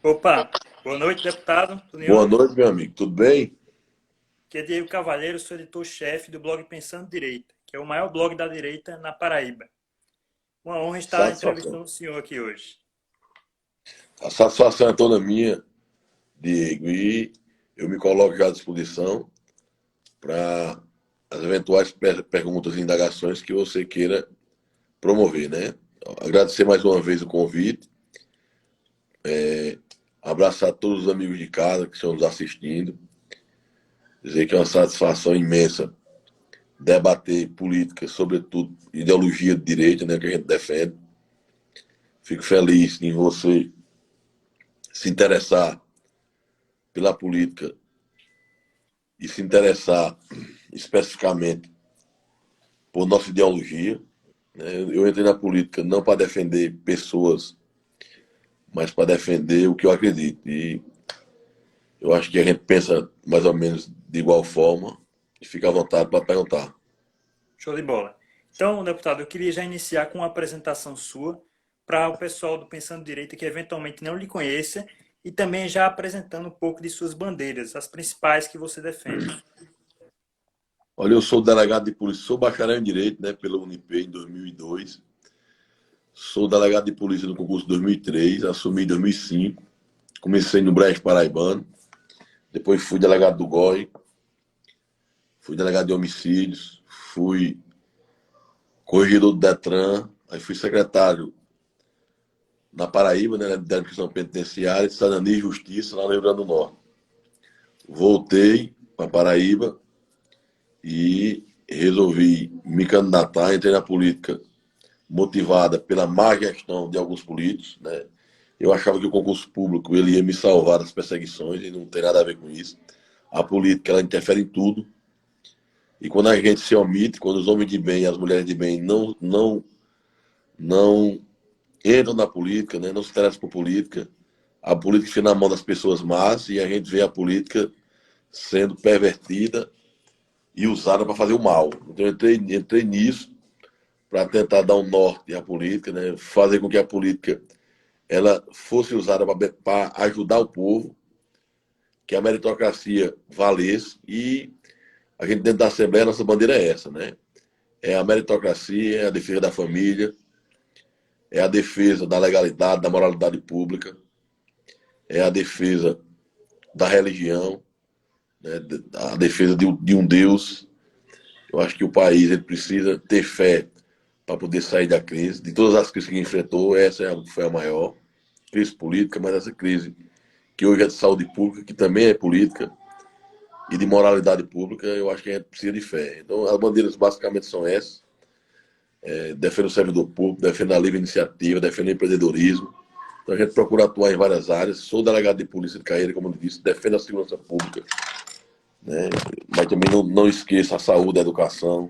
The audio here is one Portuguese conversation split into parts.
Opa, boa noite, deputado. Tudo em Boa ordem? noite, meu amigo. Tudo bem? Aqui é Diego Cavalheiro, sou editor-chefe do blog Pensando Direita, que é o maior blog da direita na Paraíba. Uma honra estar Satisfação. entrevistando o senhor aqui hoje. A satisfação é toda minha, Diego, e eu me coloco já à disposição para as eventuais perguntas e indagações que você queira promover, né? Agradecer mais uma vez o convite, abraçar todos os amigos de casa que estão nos assistindo, dizer que é uma satisfação imensa debater política, sobretudo ideologia de direita, né, que a gente defende. Fico feliz em você se interessar pela política e se interessar especificamente por nossa ideologia. Né? Eu entrei na política não para defender pessoas, mas para defender o que eu acredito. E eu acho que a gente pensa mais ou menos de igual forma e fica à vontade para perguntar. Show de bola. Então, deputado, eu queria já iniciar com uma apresentação sua para o pessoal do Pensando Direita que eventualmente não lhe conheça e também já apresentando um pouco de suas bandeiras, as principais que você defende. Olha, eu sou delegado de polícia, sou bacharel em Direito, né, pela Unip em 2002. Sou delegado de polícia no concurso 2003, assumi em 2005. Comecei no Brejo Paraibano, depois fui delegado do GOI, fui delegado de homicídios, fui corregedor do Detran, aí fui secretário na Paraíba, né, da Administração Penitenciária, Cidadania e Justiça, lá no Rio Grande do Norte. Voltei para Paraíba e resolvi me candidatar, entrei na política motivada pela má gestão de alguns políticos, né? Eu achava que o concurso público ele ia me salvar das perseguições e não tem nada a ver com isso. A política ela interfere em tudo. E quando a gente se omite, quando os homens de bem e as mulheres de bem não entram na política, né, não se interessam por política, a política fica na mão das pessoas más e a gente vê a política sendo pervertida e usada para fazer o mal. Então eu entrei nisso para tentar dar um norte à política, né, fazer com que a política ela fosse usada para ajudar o povo, que a meritocracia valesse e a gente dentro da Assembleia, nossa bandeira é essa, né? É a meritocracia, é a defesa da família, é a defesa da legalidade, da moralidade pública, é a defesa da religião, né? A defesa de um Deus. Eu acho que o país ele precisa ter fé para poder sair da crise. De todas as crises que enfrentou, essa foi a maior crise política, mas essa crise que hoje é de saúde pública, que também é política, e de moralidade pública, eu acho que a gente precisa de fé. Então, as bandeiras basicamente são essas. Defende o servidor público, defende a livre iniciativa, defende o empreendedorismo. Então a gente procura atuar em várias áreas. Sou delegado de polícia de carreira, como eu disse, defendo a segurança pública, né? Mas também não esqueça a saúde, a educação,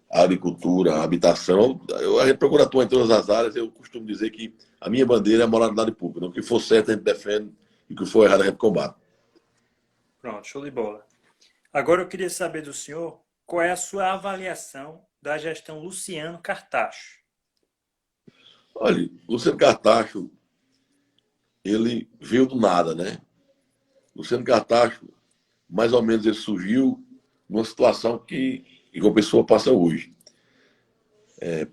a agricultura, a habitação. A gente procura atuar em todas as áreas. Eu costumo dizer que a minha bandeira é a moralidade pública. O que for certo a gente defende e o que for errado a gente combate. Pronto, show de bola. Agora eu queria saber do senhor qual é a sua avaliação da gestão Luciano Cartacho. Olha, Luciano Cartacho, ele veio do nada, né? Luciano Cartacho, mais ou menos, ele surgiu numa situação que uma pessoa passa hoje.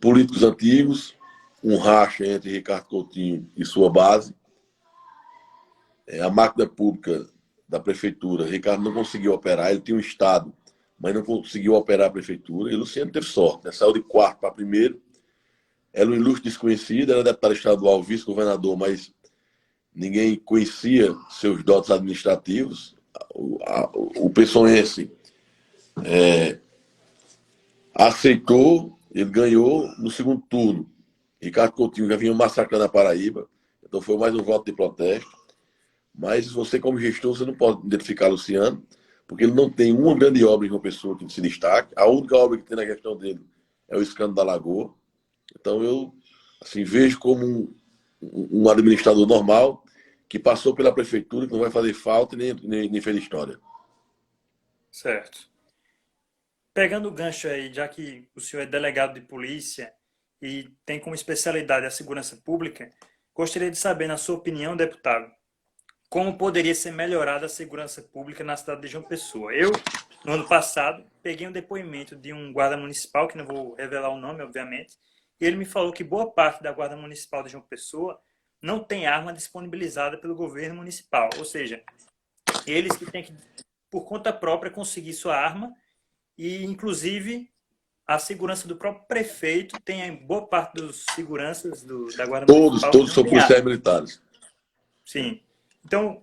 Políticos antigos, um racha entre Ricardo Coutinho e sua base. A máquina pública da prefeitura, Ricardo não conseguiu operar, ele tinha um Estado, mas não conseguiu operar a prefeitura. E Luciano teve sorte, né? Saiu de quarto para primeiro. Era um ilustre desconhecido, era deputado estadual, vice-governador, mas ninguém conhecia seus dotes administrativos. O pessoense aceitou, ele ganhou no segundo turno. Ricardo Coutinho já vinha massacrando a Paraíba, então foi mais um voto de protesto. Mas você, como gestor, você não pode identificar Luciano, porque ele não tem uma grande obra em uma pessoa que se destaque. A única obra que tem na gestão dele é o escândalo da Lagoa. Então eu assim, vejo como um administrador normal que passou pela prefeitura, que não vai fazer falta e nem fez história. Certo. Pegando o gancho aí, já que o senhor é delegado de polícia e tem como especialidade a segurança pública, Gostaria de saber, na sua opinião, deputado, como poderia ser melhorada a segurança pública na cidade de João Pessoa. Eu, no ano passado, peguei um depoimento de um guarda municipal, que não vou revelar o nome, obviamente, e ele me falou que boa parte da guarda municipal de João Pessoa não tem arma disponibilizada pelo governo municipal, ou seja, eles que têm que, por conta própria, conseguir sua arma e, inclusive, a segurança do próprio prefeito tem boa parte dos seguranças da guarda municipal que Todos não são tem policiais arma. militares. Sim. Então,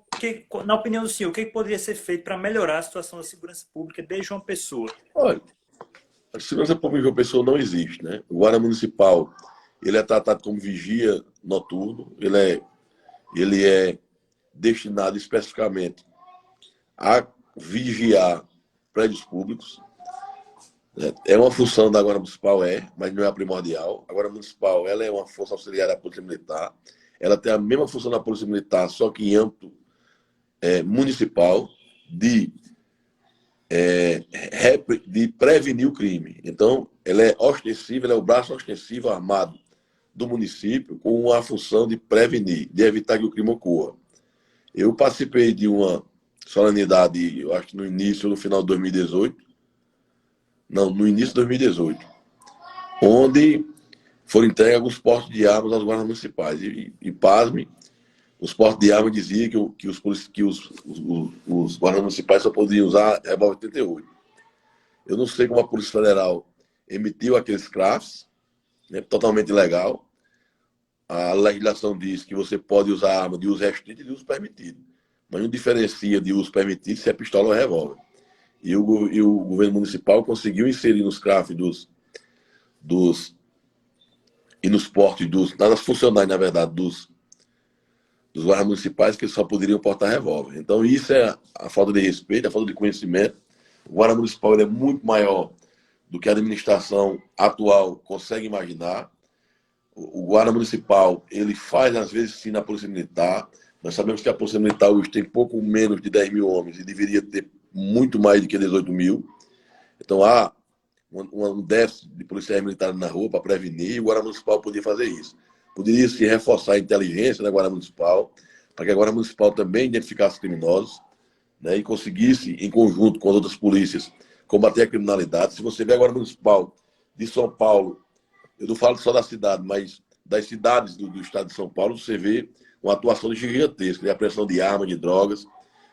na opinião do senhor, o que poderia ser feito para melhorar a situação da segurança pública de João Pessoa? Olha, a segurança pública de uma pessoa não existe, né? O guarda municipal, ele é tratado como vigia noturno, ele é destinado especificamente a vigiar prédios públicos. É uma função da Guarda Municipal, mas não é a primordial. A Guarda Municipal, ela é uma força auxiliar da Polícia Militar. Ela tem a mesma função da Polícia Militar, só que em âmbito municipal, de prevenir o crime. Então, ela é ostensiva, ela é o braço ostensivo armado do município com a função de prevenir, de evitar que o crime ocorra. Eu participei de uma solenidade, eu acho que no início ou no final de 2018, não, no início de 2018, onde foram entregues alguns portos de armas aos guardas municipais. E pasme, os portos de armas diziam que os guardas municipais só podiam usar revólver 38. Eu não sei como a Polícia Federal emitiu aqueles CRAFs, né, totalmente ilegal. A legislação diz que você pode usar arma de uso restrito e de uso permitido. Mas não diferencia de uso permitido se é pistola ou revólver. E o governo municipal conseguiu inserir nos CRAF e nos portes nas funcionais, na verdade, dos guardas municipais, que eles só poderiam portar revólver. Então, isso é a falta de respeito, a falta de conhecimento. O guarda municipal ele é muito maior do que a administração atual consegue imaginar. O guarda municipal, ele faz, às vezes, sim, na Polícia Militar. Nós sabemos que a Polícia Militar hoje tem pouco menos de 10 mil homens e deveria ter muito mais do que 18 mil. Então, há um déficit de policiais militares na rua para prevenir, e o Guarda Municipal podia fazer isso. Poderia se reforçar a inteligência da Guarda Municipal, para que a Guarda Municipal também identificasse criminosos, né, e conseguisse, em conjunto com as outras polícias, combater a criminalidade. Se você vê a Guarda Municipal de São Paulo, eu não falo só da cidade, mas das cidades do estado de São Paulo, você vê uma atuação gigantesca, de apreensão de armas, de drogas.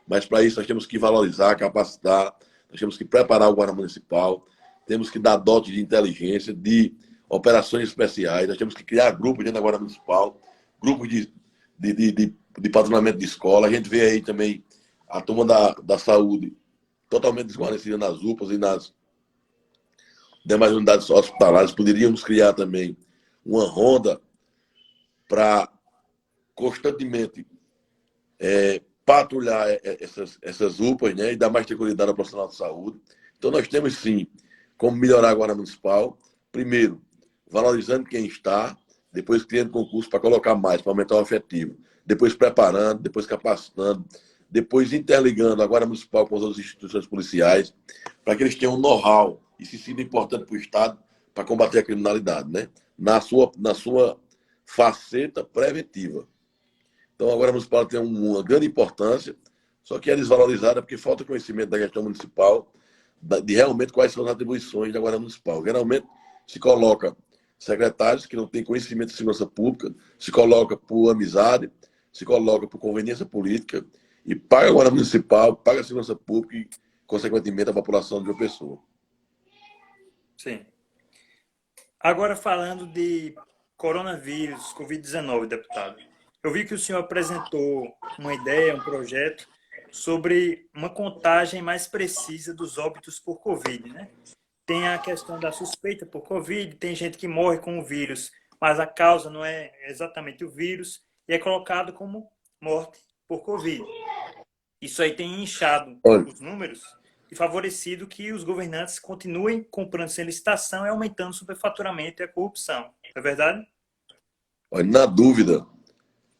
Mas para isso nós temos que valorizar, capacitar, nós temos que preparar o Guarda Municipal, temos que dar dote de inteligência, de operações especiais, nós temos que criar grupos dentro da Guarda Municipal, grupos de patrulhamento de escola. A gente vê aí também a turma da saúde totalmente desguarnecida nas UPAs e nas demais unidades hospitalares. Poderíamos criar também uma ronda para constantemente patrulhar essas UPAs, né, e dar mais tranquilidade ao profissional de saúde. Então, nós temos, sim, como melhorar a Guarda Municipal. Primeiro, valorizando quem está, depois criando concurso para colocar mais, para aumentar o efetivo. Depois preparando, depois capacitando, depois interligando a Guarda Municipal com as outras instituições policiais, para que eles tenham um know-how e se sintam importante para o Estado para combater a criminalidade, né, na sua faceta preventiva. Então, a Guarda Municipal tem uma grande importância, só que é desvalorizada porque falta conhecimento da gestão municipal, de realmente quais são as atribuições da Guarda Municipal. Geralmente, se coloca secretários que não têm conhecimento de segurança pública, se coloca por amizade, se coloca por conveniência política, e paga a Guarda Municipal, paga a segurança pública e, consequentemente, a população de uma pessoa. Sim. Agora, falando de coronavírus, Covid-19, deputado. Eu vi que o senhor apresentou uma ideia, um projeto sobre uma contagem mais precisa dos óbitos por Covid, né? Tem a questão da suspeita por Covid, tem gente que morre com o vírus, mas a causa não é exatamente o vírus, e é colocado como morte por Covid. Isso aí tem inchado Olha, os números e favorecido que os governantes continuem comprando sem licitação e aumentando o superfaturamento e a corrupção. É verdade? olha, na dúvida,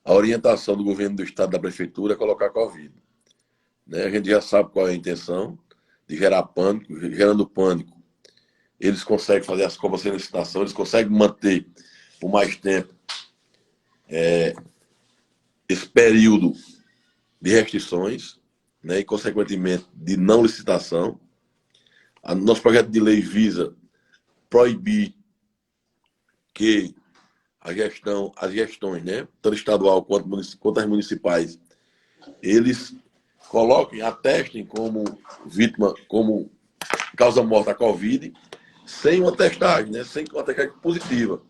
a orientação do governo do Estado, da Prefeitura, é colocar Covid. Né? A gente já sabe qual é a intenção de gerar pânico. Gerando pânico, eles conseguem fazer as compras sem licitação, eles conseguem manter por mais tempo período de restrições, né, e, consequentemente, de não licitação. Nosso projeto de lei visa proibir que as gestões, né, tanto estadual quanto as municipais, eles coloquem, atestem como vítima, como causa morta a Covid, sem uma testagem, né, sem uma testagem positiva.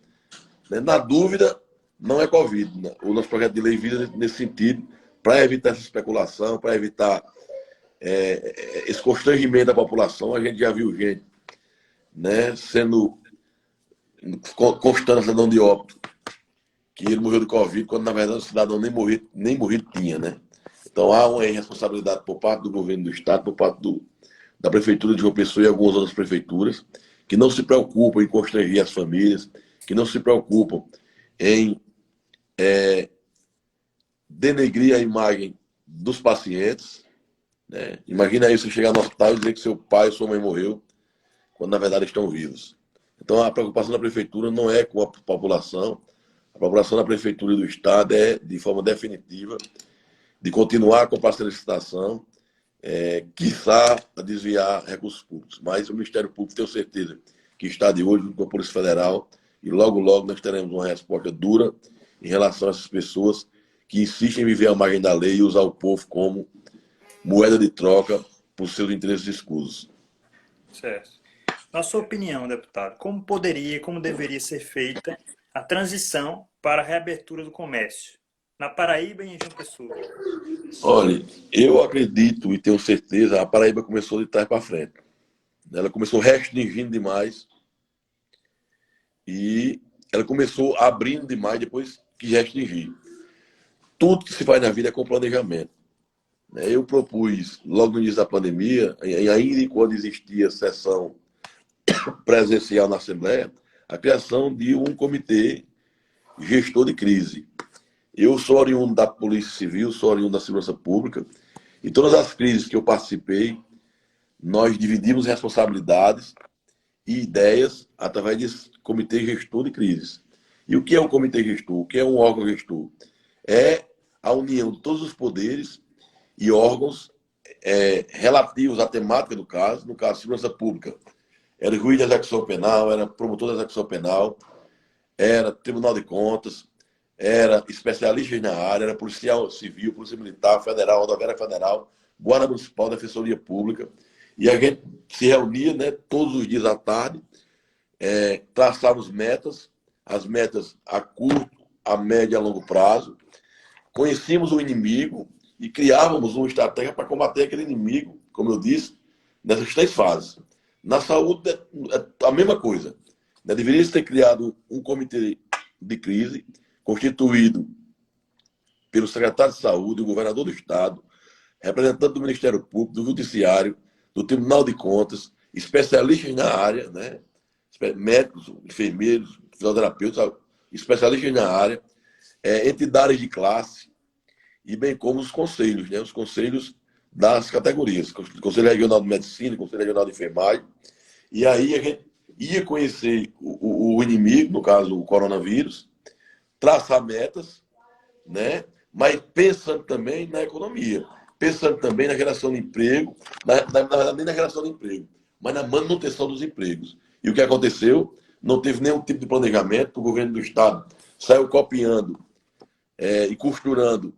Né. Na dúvida, não é Covid. Né? O nosso projeto de lei visa nesse sentido, para evitar essa especulação, para evitar esse constrangimento da população. A gente já viu gente, né, constando a cidadão de óbito, que ele morreu de Covid, quando na verdade o cidadão nem morrido tinha, né? Então há uma irresponsabilidade por parte do governo do Estado, por parte da Prefeitura de João Pessoa e algumas outras prefeituras, que não se preocupam em constranger as famílias, que não se preocupam em denegrir a imagem dos pacientes. Né? Imagina aí você chegar no hospital e dizer que seu pai ou sua mãe morreu, quando na verdade estão vivos. Então a preocupação da Prefeitura não é com a população da Prefeitura e do Estado é, de forma definitiva, de continuar com a parceria de licitação, quiçá a desviar recursos públicos. Mas o Ministério Público, tenho certeza, que está de olho com a Polícia Federal e logo, logo nós teremos uma resposta dura em relação a essas pessoas que insistem em viver à margem da lei e usar o povo como moeda de troca por seus interesses escusos. Certo. Na sua opinião, deputado, como deveria ser feita a transição para a reabertura do comércio na Paraíba e em João Pessoa? Olha, eu acredito e tenho certeza, a Paraíba começou de trás para frente. Ela começou restringindo demais e ela começou abrindo demais depois que restringir. Tudo que se faz na vida é com planejamento. Eu propus, logo no início da pandemia, ainda quando existia sessão presencial na Assembleia, a criação de um comitê gestor de crise. Eu sou oriundo da Polícia Civil, sou oriundo da Segurança Pública, e todas as crises que eu participei, nós dividimos responsabilidades e ideias através desse comitê gestor de crises. E o que é um comitê gestor? O que é um órgão gestor? É a união de todos os poderes e órgãos relativos à temática do caso, no caso, Segurança Pública. Era juiz de execução penal, era promotor de execução penal, era Tribunal de Contas, era especialista na área, era policial civil, polícia militar, federal, rodoviária federal, guarda municipal, defensoria pública. E a gente se reunia, né, todos os dias à tarde, traçávamos metas, as metas a curto, a médio e a longo prazo, conhecíamos o inimigo e criávamos uma estratégia para combater aquele inimigo, como eu disse, nessas 3 fases. Na saúde é a mesma coisa. Deveria ter criado um comitê de crise, constituído pelo secretário de Saúde, o governador do Estado, representante do Ministério Público, do Judiciário, do Tribunal de Contas, especialistas na área, né? Médicos, enfermeiros, fisioterapeutas, especialistas na área, entidades de classe, e bem como os conselhos, né? Os conselhos das categorias, Conselho Regional de Medicina, Conselho Regional de Enfermagem, e aí a gente ia conhecer o inimigo, no caso o coronavírus, traçar metas, né? Mas pensando também na economia, pensando também na geração de emprego, na verdade nem na geração de emprego, mas na manutenção dos empregos. E o que aconteceu? Não teve nenhum tipo de planejamento, o governo do Estado saiu copiando e costurando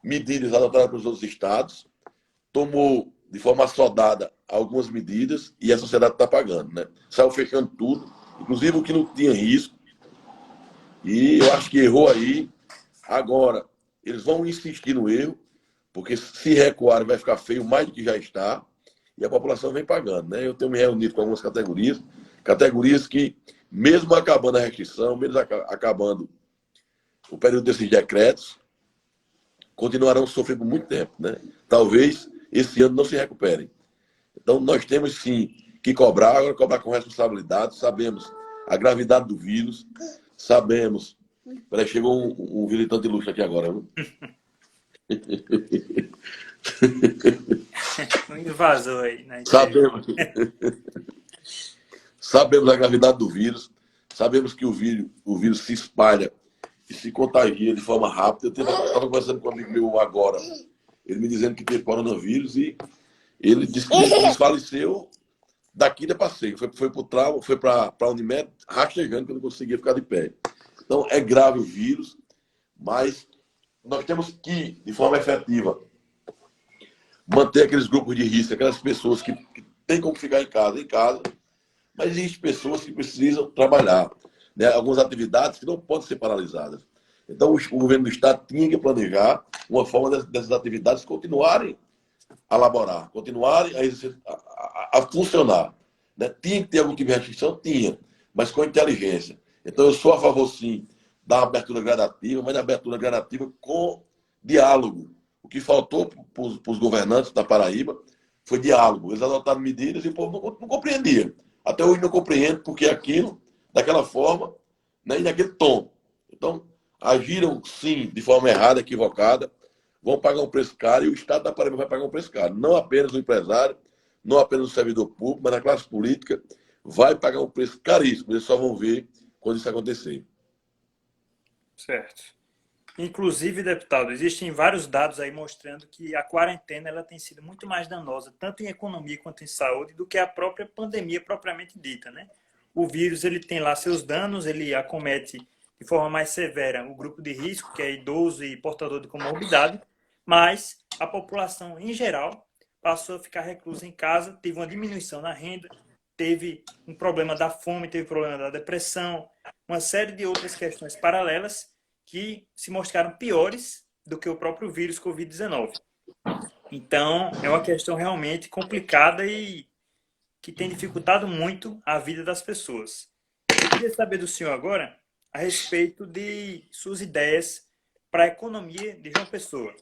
medidas adotadas pelos outros estados, tomou de forma assodada algumas medidas e a sociedade está pagando, né? Saiu fechando tudo, inclusive o que não tinha risco, e eu acho que errou aí. Agora, eles vão insistir no erro, porque se recuarem vai ficar feio mais do que já está, e a população vem pagando, né? Eu tenho me reunido com algumas categorias que, mesmo acabando a restrição, mesmo acabando o período desses decretos, continuarão sofrendo por muito tempo, né? Talvez esse ano não se recuperem. Então, nós temos sim que cobrar, agora cobrar com responsabilidade, sabemos a gravidade do vírus, sabemos... Peraí, chegou um visitante ilustre aqui agora, viu? Um invasor aí, né? Sabemos a gravidade do vírus, sabemos que o vírus se espalha e se contagia de forma rápida. Eu estava conversando com um amigo meu agora, ele me dizendo que teve coronavírus e ele disse que desfaleceu daqui de passeio. Foi para o trauma, foi para a Unimed, rastejando, que eu não conseguia ficar de pé. Então, é grave o vírus, mas nós temos que, de forma efetiva, manter aqueles grupos de risco, aquelas pessoas que têm como ficar em casa, mas existem pessoas que precisam trabalhar, né? Algumas atividades que não podem ser paralisadas. Então, o governo do Estado tinha que planejar uma forma dessas atividades continuarem a laborar, continuarem a funcionar. Né? Tinha que ter algum tipo de restrição? Tinha, mas com inteligência. Então, eu sou a favor, sim, da abertura gradativa, mas da abertura gradativa com diálogo. O que faltou para os governantes da Paraíba foi diálogo. Eles adotaram medidas e o povo não compreendia. Até hoje não compreende porque aquilo, daquela forma, né, e naquele tom. Então, agiram, sim, de forma errada, equivocada, vão pagar um preço caro e o Estado da Paraíba vai pagar um preço caro. Não apenas o empresário, não apenas o servidor público, mas a classe política vai pagar um preço caríssimo. Eles só vão ver quando isso acontecer. Certo. Inclusive, deputado, existem vários dados aí mostrando que a quarentena ela tem sido muito mais danosa, tanto em economia quanto em saúde, do que a própria pandemia propriamente dita, né? O vírus ele tem lá seus danos, ele acomete de forma mais severa o grupo de risco, que é idoso e portador de comorbidade, mas a população em geral passou a ficar reclusa em casa, teve uma diminuição na renda, teve um problema da fome, teve problema da depressão, uma série de outras questões paralelas que se mostraram piores do que o próprio vírus Covid-19. Então, é uma questão realmente complicada e que tem dificultado muito a vida das pessoas. Eu queria saber do senhor agora a respeito de suas ideias para a economia de João Pessoa.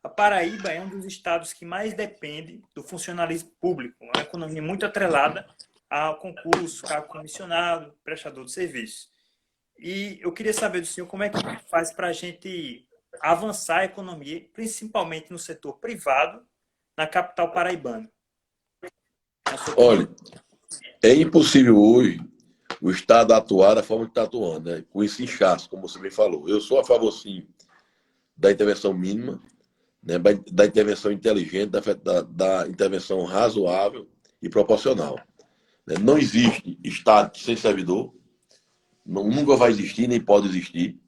A Paraíba é um dos estados que mais depende do funcionalismo público, uma economia muito atrelada ao concurso, cargo comissionado, prestador de serviços. E eu queria saber do senhor como é que faz para a gente avançar a economia, principalmente no setor privado, na capital paraibana. Olha, é impossível hoje o Estado atuar da forma que está atuando, né? Com esse inchaço, como você bem falou. Eu sou a favor, sim, da intervenção mínima, né? Da intervenção inteligente, da intervenção razoável e proporcional. Né? Não existe Estado sem servidor, nunca vai existir, nem pode existir.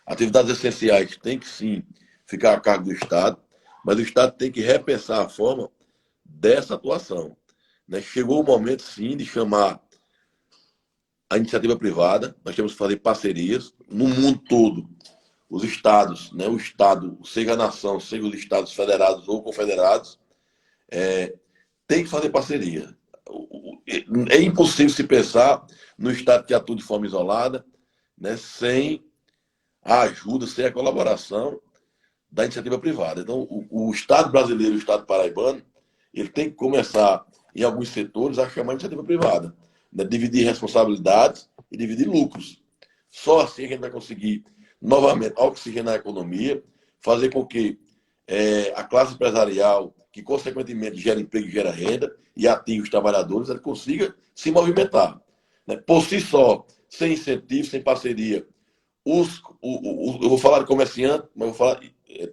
Atividades essenciais têm que, sim, ficar a cargo do Estado, mas o Estado tem que repensar a forma dessa atuação. Né? Chegou o momento, sim, de chamar a iniciativa privada, nós temos que fazer parcerias no mundo todo. Os estados, né? O Estado, seja a nação, seja os estados federados ou confederados, tem que fazer parceria. É impossível se pensar no Estado que atua de forma isolada, né? Sem a ajuda, sem a colaboração da iniciativa privada. Então, o Estado brasileiro, o Estado paraibano, ele tem que começar, em alguns setores, a chamar a iniciativa privada. Né? Dividir responsabilidades e dividir lucros. Só assim a gente vai conseguir, novamente, oxigenar a economia, fazer com que a classe empresarial, que consequentemente gera emprego e gera renda, e atinge os trabalhadores, ela consiga se movimentar. Né? Por si só, sem incentivo, sem parceria, eu vou falar de comerciante, mas vou falar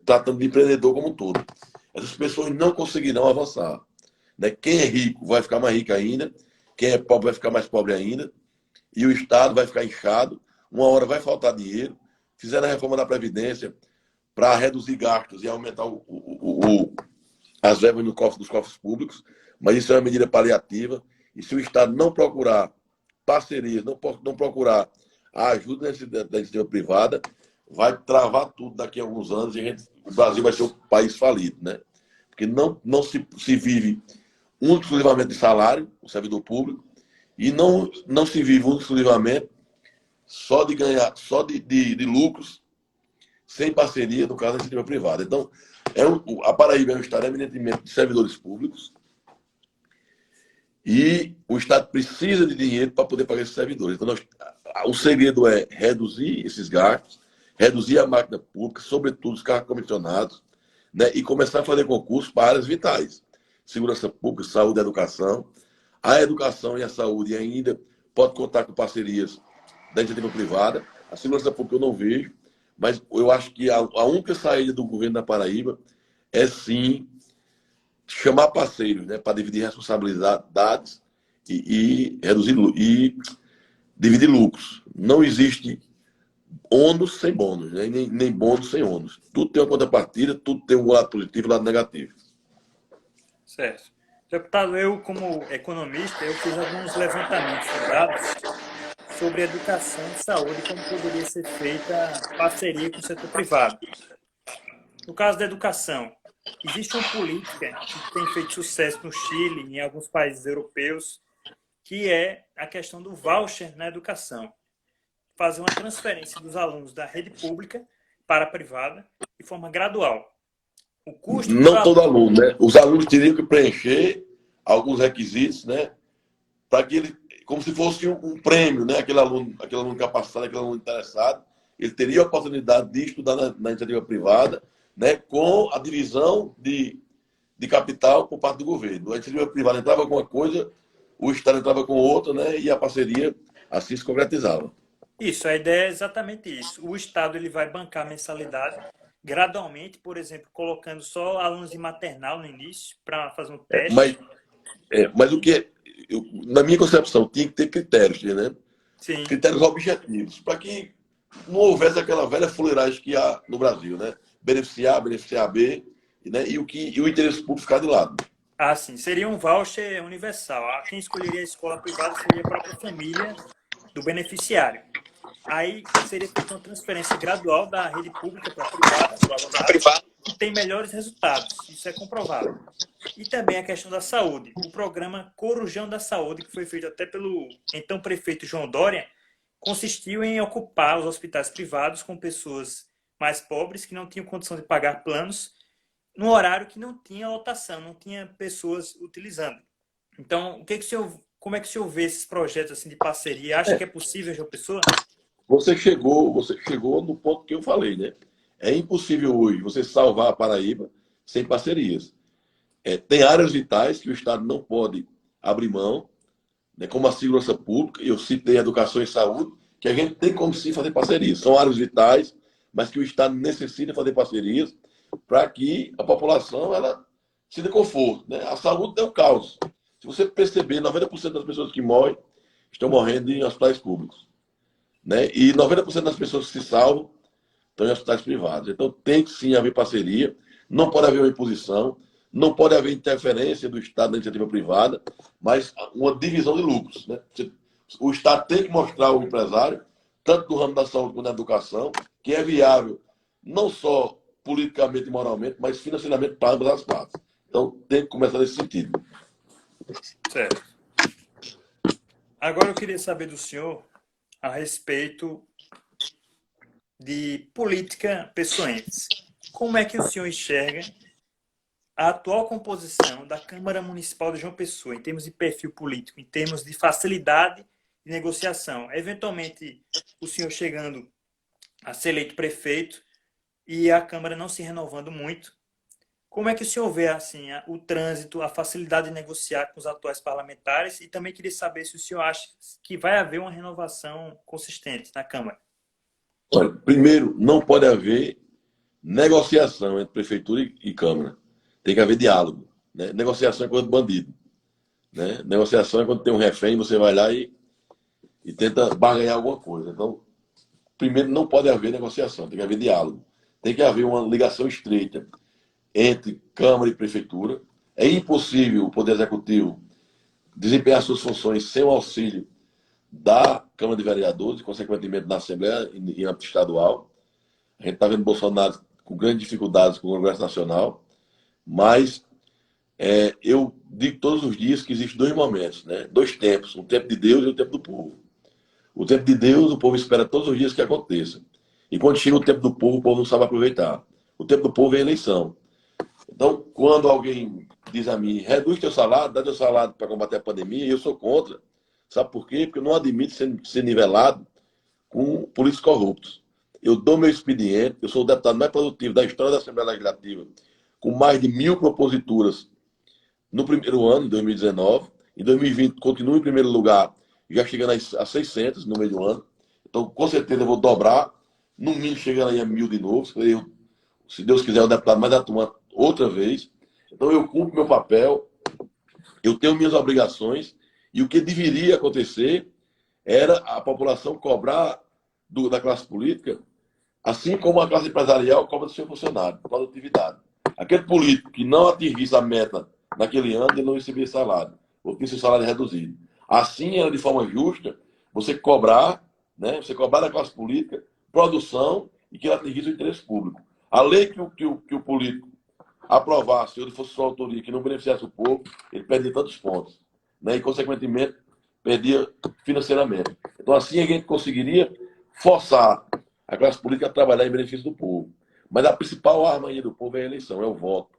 tratando de empreendedor como um todo. Essas pessoas não conseguirão avançar. Né? Quem é rico vai ficar mais rico ainda, quem é pobre vai ficar mais pobre ainda, e o Estado vai ficar inchado, uma hora vai faltar dinheiro. Fizeram a reforma da Previdência para reduzir gastos e aumentar as verbas dos cofres públicos, mas isso é uma medida paliativa, e se o Estado não procurar parcerias, não procurar a ajuda da iniciativa privada, vai travar tudo daqui a alguns anos e o Brasil vai ser um país falido, né? Porque não se vive exclusivamente de salário, o servidor público, e não se vive exclusivamente só de ganhar, só de lucros, sem parceria, no caso da iniciativa privada. Então, a Paraíba é um estado eminentemente de servidores públicos e o Estado precisa de dinheiro para poder pagar esses servidores. Então, o segredo é reduzir esses gastos, reduzir a máquina pública, sobretudo os cargos comissionados, né, e começar a fazer concursos para áreas vitais. Segurança pública, saúde e educação. A educação e a saúde ainda pode contar com parcerias da iniciativa privada. A segurança pública eu não vejo, Mas eu acho que a única saída do governo da Paraíba é sim chamar parceiros, né, para dividir responsabilidades e reduzir e dividir lucros. Não existe ônus sem bônus, né? Nem bônus sem ônus. Tudo tem uma contrapartida, tudo tem um lado positivo e um lado negativo. Certo. Deputado, eu, como economista, eu fiz alguns levantamentos de dados sobre educação e saúde, como poderia ser feita parceria com o setor privado. No caso da educação, existe uma política que tem feito sucesso no Chile e em alguns países europeus, que é a questão do voucher na educação. Fazer uma transferência dos alunos da rede pública para a privada de forma gradual. O custo dos Não todo alunos... aluno, né? Os alunos teriam que preencher alguns requisitos, né? Para que ele, como se fosse um prêmio, né? Aquele aluno capacitado, aquele aluno interessado, ele teria a oportunidade de estudar na iniciativa privada, né? Com a divisão de capital por parte do governo. A iniciativa privada entrava com uma coisa, o Estado entrava com outra, né? E a parceria assim se concretizava. Isso, a ideia é exatamente isso. O Estado ele vai bancar a mensalidade gradualmente, por exemplo, colocando só alunos de maternal no início para fazer um É, mas, teste. mas o que na minha concepção, tinha que ter critérios, né? Sim, Critérios objetivos, para que não houvesse aquela velha fuleiragem que há no Brasil, né? Beneficiar, beneficiar B, né? E o interesse público ficar de lado. assim, seria um voucher universal. Quem escolheria a escola privada seria a própria família do beneficiário. Aí seria feita uma transferência gradual da rede pública para a privada, para o alunado, que tem melhores resultados. Isso é comprovado. E também a questão da saúde. O programa Corujão da Saúde, que foi feito até pelo então prefeito João Dória, consistiu em ocupar os hospitais privados com pessoas mais pobres que não tinham condição de pagar planos no horário que não tinha lotação, não tinha pessoas utilizando. Então, como é que o senhor vê esses projetos assim de parceria? Acha que é possível, João Pessoa? Você chegou no ponto que eu falei, né? É impossível hoje você salvar a Paraíba sem parcerias. Tem áreas vitais que o Estado não pode abrir mão, né, como a segurança pública, eu citei educação e saúde, que a gente tem como sim fazer parcerias. São áreas vitais, mas que o Estado necessita fazer parcerias para que a população ela se dê conforto. Né? A saúde é um caos. Se você perceber, 90% das pessoas que morrem estão morrendo em hospitais públicos. Né? E 90% das pessoas que se salvam estão em hospitais privados. Então tem que sim haver parceria, não pode haver uma imposição, não pode haver interferência do Estado na iniciativa privada, mas uma divisão de lucros. Né? O Estado tem que mostrar ao empresário, tanto no ramo da saúde quanto na educação, que é viável, não só politicamente e moralmente, mas financeiramente para ambas as partes. Então tem que começar nesse sentido. Certo. Agora eu queria saber do senhor a respeito de política pessoense. Como é que o senhor enxerga a atual composição da Câmara Municipal de João Pessoa, em termos de perfil político, em termos de facilidade de negociação? Eventualmente, o senhor chegando a ser eleito prefeito e a Câmara não se renovando muito, como é que o senhor vê assim, o trânsito, a facilidade de negociar com os atuais parlamentares? E também queria saber se o senhor acha que vai haver uma renovação consistente na Câmara. Olha, primeiro, não pode haver negociação entre prefeitura e Câmara. Tem que haver diálogo. Né? Negociação é coisa de bandido. Né? Negociação é quando tem um refém, você vai lá e tenta barganhar alguma coisa. Então, primeiro, não pode haver negociação, tem que haver diálogo. Tem que haver uma ligação estreita entre Câmara e Prefeitura. É impossível o Poder Executivo desempenhar suas funções sem o auxílio da Câmara de Vereadores e, consequentemente, da Assembleia e na âmbito estadual. A gente está vendo Bolsonaro com grandes dificuldades com o Congresso Nacional, mas eu digo todos os dias que existem dois momentos, né? Dois tempos, o tempo de Deus e o tempo do povo. O tempo de Deus, o povo espera todos os dias que aconteça. E quando chega o tempo do povo não sabe aproveitar. O tempo do povo é a eleição. Então, quando alguém diz a mim, reduz teu salário, dá teu salário para combater a pandemia, eu sou contra. Sabe por quê? Porque eu não admito ser nivelado com políticos corruptos. Eu dou meu expediente, eu sou o deputado mais produtivo da história da Assembleia Legislativa, com mais de 1.000 proposituras no primeiro ano, em 2019. Em 2020, continuo em primeiro lugar, já chegando a 600 no meio do ano. Então, com certeza, eu vou dobrar no mínimo chegando aí a 1.000 de novo. Se Deus quiser, o deputado mais atuante outra vez. Então eu cumpro meu papel, eu tenho minhas obrigações, e o que deveria acontecer era a população cobrar da classe política, assim como a classe empresarial cobra do seu funcionário, produtividade. Aquele político que não atingisse a meta naquele ano, ele não recebia salário, ou tinha seu salário reduzido. Assim, era de forma justa, você cobrar, né, você cobrar da classe política produção e que ela atingisse o interesse público. A lei que o político aprovasse, ou fosse sua autoria, que não beneficiasse o povo, ele perdia tantos pontos, né, e, consequentemente, perdia financeiramente. Então, assim, a gente conseguiria forçar a classe política a trabalhar em benefício do povo. Mas a principal arma aí do povo é a eleição, é o voto.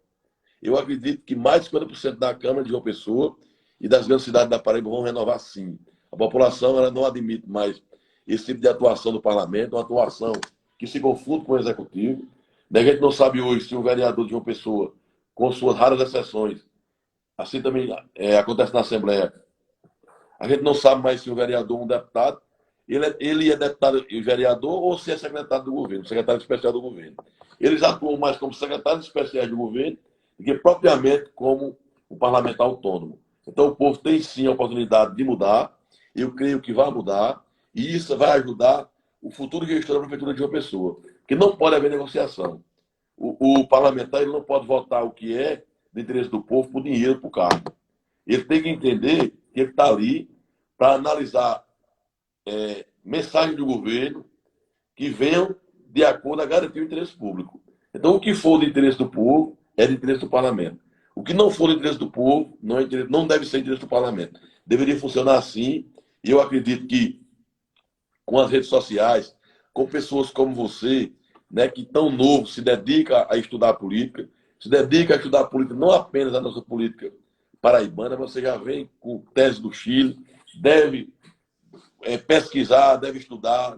Eu acredito que mais de 50% da Câmara de João Pessoa e das grandes cidades da Paraíba vão renovar sim. A população ela não admite mais esse tipo de atuação do parlamento, uma atuação que se confunde com o executivo. A gente não sabe hoje se um vereador de João Pessoa, com suas raras exceções, assim também acontece na Assembleia, a gente não sabe mais se o vereador, um deputado, ele é deputado e vereador ou se é secretário do governo, secretário especial do governo. Eles atuam mais como secretários especiais do governo do que propriamente como um parlamentar autônomo. Então o povo tem sim a oportunidade de mudar, eu creio que vai mudar, e isso vai ajudar o futuro gestor da Prefeitura de João Pessoa, que não pode haver negociação. O parlamentar ele não pode votar o que é de interesse do povo por dinheiro, por cargo. Ele tem que entender que ele está ali para analisar mensagens do governo que venham de acordo a garantir o interesse público. Então, o que for de interesse do povo é de interesse do parlamento. O que não for de interesse do povo não deve ser de interesse do parlamento. Deveria funcionar assim, e eu acredito que com as redes sociais, com pessoas como você, né, que tão novo, se dedica a estudar a política, se dedica a estudar a política, não apenas a nossa política paraibana, mas você já vem com tese do Chile, deve pesquisar, deve estudar,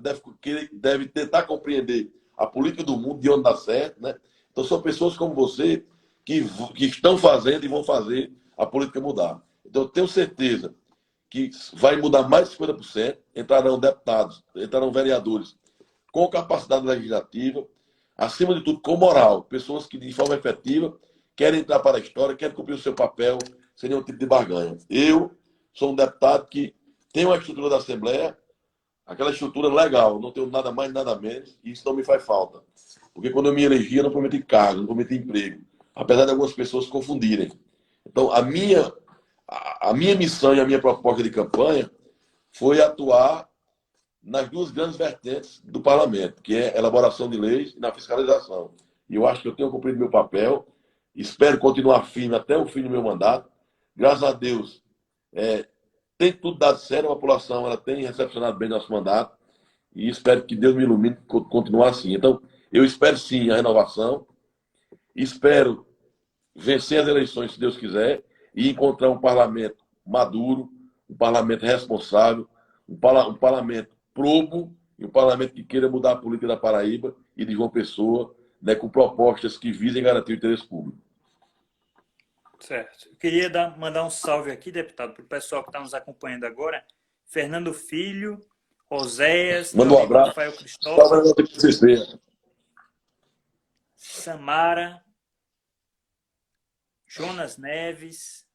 deve tentar compreender a política do mundo, de onde dá certo, né? Então são pessoas como você que estão fazendo e vão fazer a política mudar. Então eu tenho certeza que vai mudar mais de 50%, entrarão deputados, entrarão vereadores com capacidade legislativa, acima de tudo com moral, pessoas que de forma efetiva querem entrar para a história, querem cumprir o seu papel sem nenhum tipo de barganha. Eu sou um deputado que tem uma estrutura da Assembleia, aquela estrutura legal, não tenho nada mais, nada menos, e isso não me faz falta. Porque quando eu me elegi, eu não prometi cargo, não prometi emprego, apesar de algumas pessoas confundirem. Então, a minha missão e a minha proposta de campanha foi atuar nas duas grandes vertentes do parlamento, que é a elaboração de leis e na fiscalização. E eu acho que eu tenho cumprido meu papel, espero continuar firme até o fim do meu mandato. Graças a Deus, tem tudo dado certo, a população ela tem recepcionado bem nosso mandato e espero que Deus me ilumine para continuar assim. Então, eu espero sim a renovação, espero vencer as eleições, se Deus quiser, e encontrar um parlamento maduro, um parlamento responsável, um parlamento probo e um parlamento que queira mudar a política da Paraíba e de João Pessoa, né, com propostas que visem garantir o interesse público. Certo. Eu queria mandar um salve aqui, deputado, para o pessoal que está nos acompanhando agora. Fernando Filho, Oséias, Manda um abraço. Rafael Cristóvão, Salve, Samara, Jonas Neves,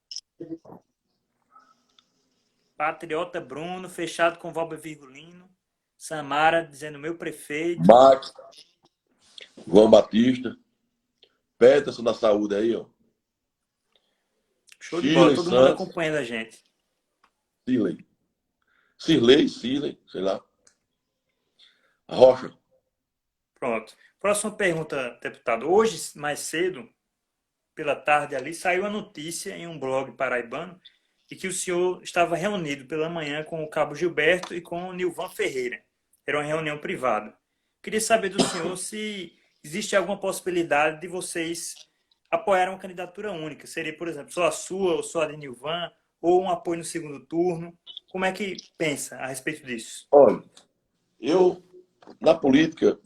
Patriota Bruno, fechado com Valber Virgulino, Samara dizendo meu prefeito. Max, João Batista, Peterson da Saúde aí, ó. Show de bola, todo mundo acompanhando a gente. Cirlei, sei lá. Rocha. Pronto. Próxima pergunta, deputado. Hoje, mais cedo, pela tarde ali, saiu a notícia em um blog paraibano de que o senhor estava reunido pela manhã com o cabo Gilberto e com o Nilvan Ferreira. Era uma reunião privada. Queria saber do senhor se existe alguma possibilidade de vocês apoiar uma candidatura única. Seria, por exemplo, só a sua ou só a de Nilvan, ou um apoio no segundo turno. Como é que pensa a respeito disso? Olha, na política,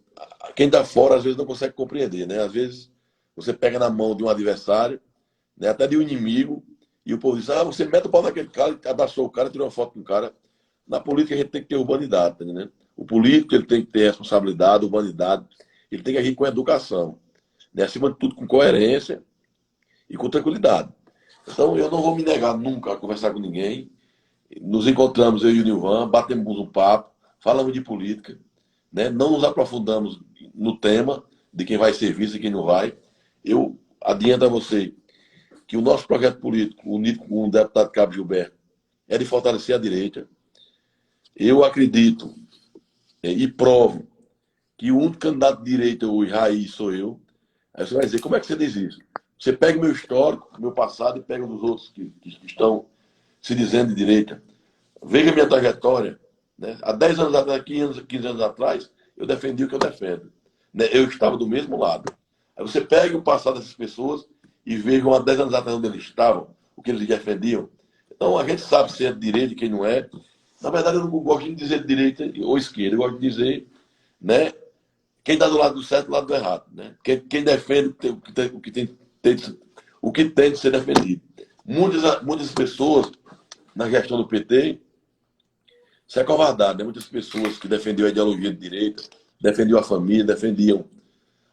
quem está fora às vezes não consegue compreender, né? Às vezes você pega na mão de um adversário, né, até de um inimigo, e o povo diz, você mete o pau naquele cara, abraçou o cara, tirou uma foto com o cara. Na política a gente tem que ter urbanidade, tá entendendo? O político ele tem que ter responsabilidade, humanidade, ele tem que agir com educação, né? Acima de tudo com coerência e com tranquilidade. Então eu não vou me negar nunca a conversar com ninguém. Nos encontramos, eu e o Nilvan, batemos um papo, falamos de política, né? Não nos aprofundamos no tema de quem vai ser vice e quem não vai. Eu adianto a você que o nosso projeto político, unido com o deputado Cabo Gilberto, é de fortalecer a direita. Eu acredito e provo que o único candidato de direita hoje, raiz, sou eu. Aí você vai dizer, como é que você diz isso? Você pega o meu histórico, meu passado, e pega dos outros que estão se dizendo de direita. Veja a minha trajetória. Né? Há 10 anos atrás, 15 anos atrás, eu defendi o que eu defendo. Né? Eu estava do mesmo lado. Aí você pega o passado dessas pessoas e veja há 10 anos atrás onde eles estavam, o que eles defendiam. Então a gente sabe se é de direita e quem não é. Na verdade, eu não gosto de dizer de direita ou esquerda, eu gosto de dizer, né, quem está do lado do certo e do lado do errado. Né? Quem defende o que tem de ser defendido. Muitas pessoas, na gestão do PT, isso é covarde, né? Muitas pessoas que defendiam a ideologia de direita, defendiam a família, defendiam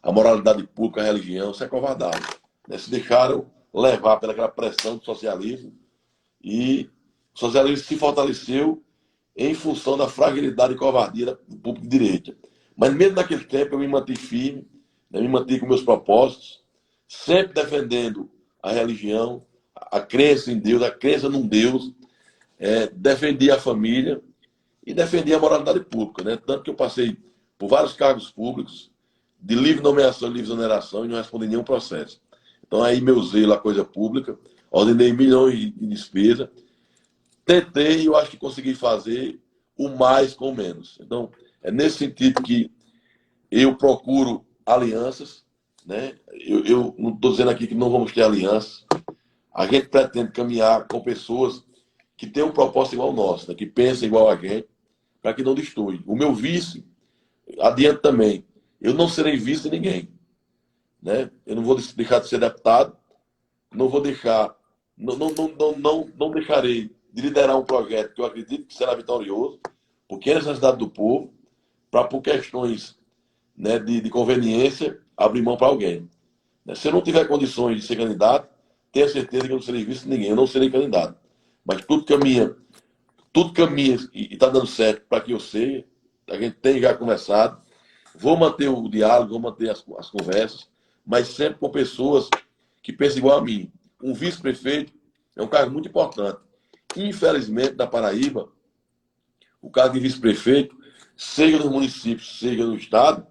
a moralidade pública, a religião, isso é covardade. Né? Se deixaram levar pelaquela pressão do socialismo e o socialismo se fortaleceu em função da fragilidade e covardia do público de direita. Mas mesmo naquele tempo eu me mantive firme, eu me mantive com meus propósitos, sempre defendendo a religião, a crença em Deus, a crença num Deus, defendi a família e defendi a moralidade pública. Né? Tanto que eu passei por vários cargos públicos, de livre nomeação e livre exoneração, e não respondi nenhum processo. Então aí meu zelo à coisa pública, ordenei milhões de despesa, tentei e eu acho que consegui fazer o mais com o menos. Então, é nesse sentido que eu procuro alianças. Né? Eu não estou dizendo aqui que não vamos ter alianças. A gente pretende caminhar com pessoas que têm um propósito igual ao nosso, né? Que pensam igual a gente, para que não destoem. O meu vice, adiante também, eu não serei vice de ninguém. Né? Eu não vou deixar de ser deputado, não vou deixar, não deixarei de liderar um projeto que eu acredito que será vitorioso, porque é necessidade do povo, para por questões, né, de conveniência, abrir mão para alguém. Né? Se eu não tiver condições de ser candidato, tenha certeza que eu não serei vice de ninguém, eu não serei candidato. Mas tudo caminha e está dando certo para que eu seja. A gente tem já conversado. Vou manter o diálogo, vou manter as conversas, mas sempre com pessoas que pensam igual a mim. Um vice-prefeito é um cargo muito importante. Infelizmente, na Paraíba, o cargo de vice-prefeito, seja no município, seja no estado,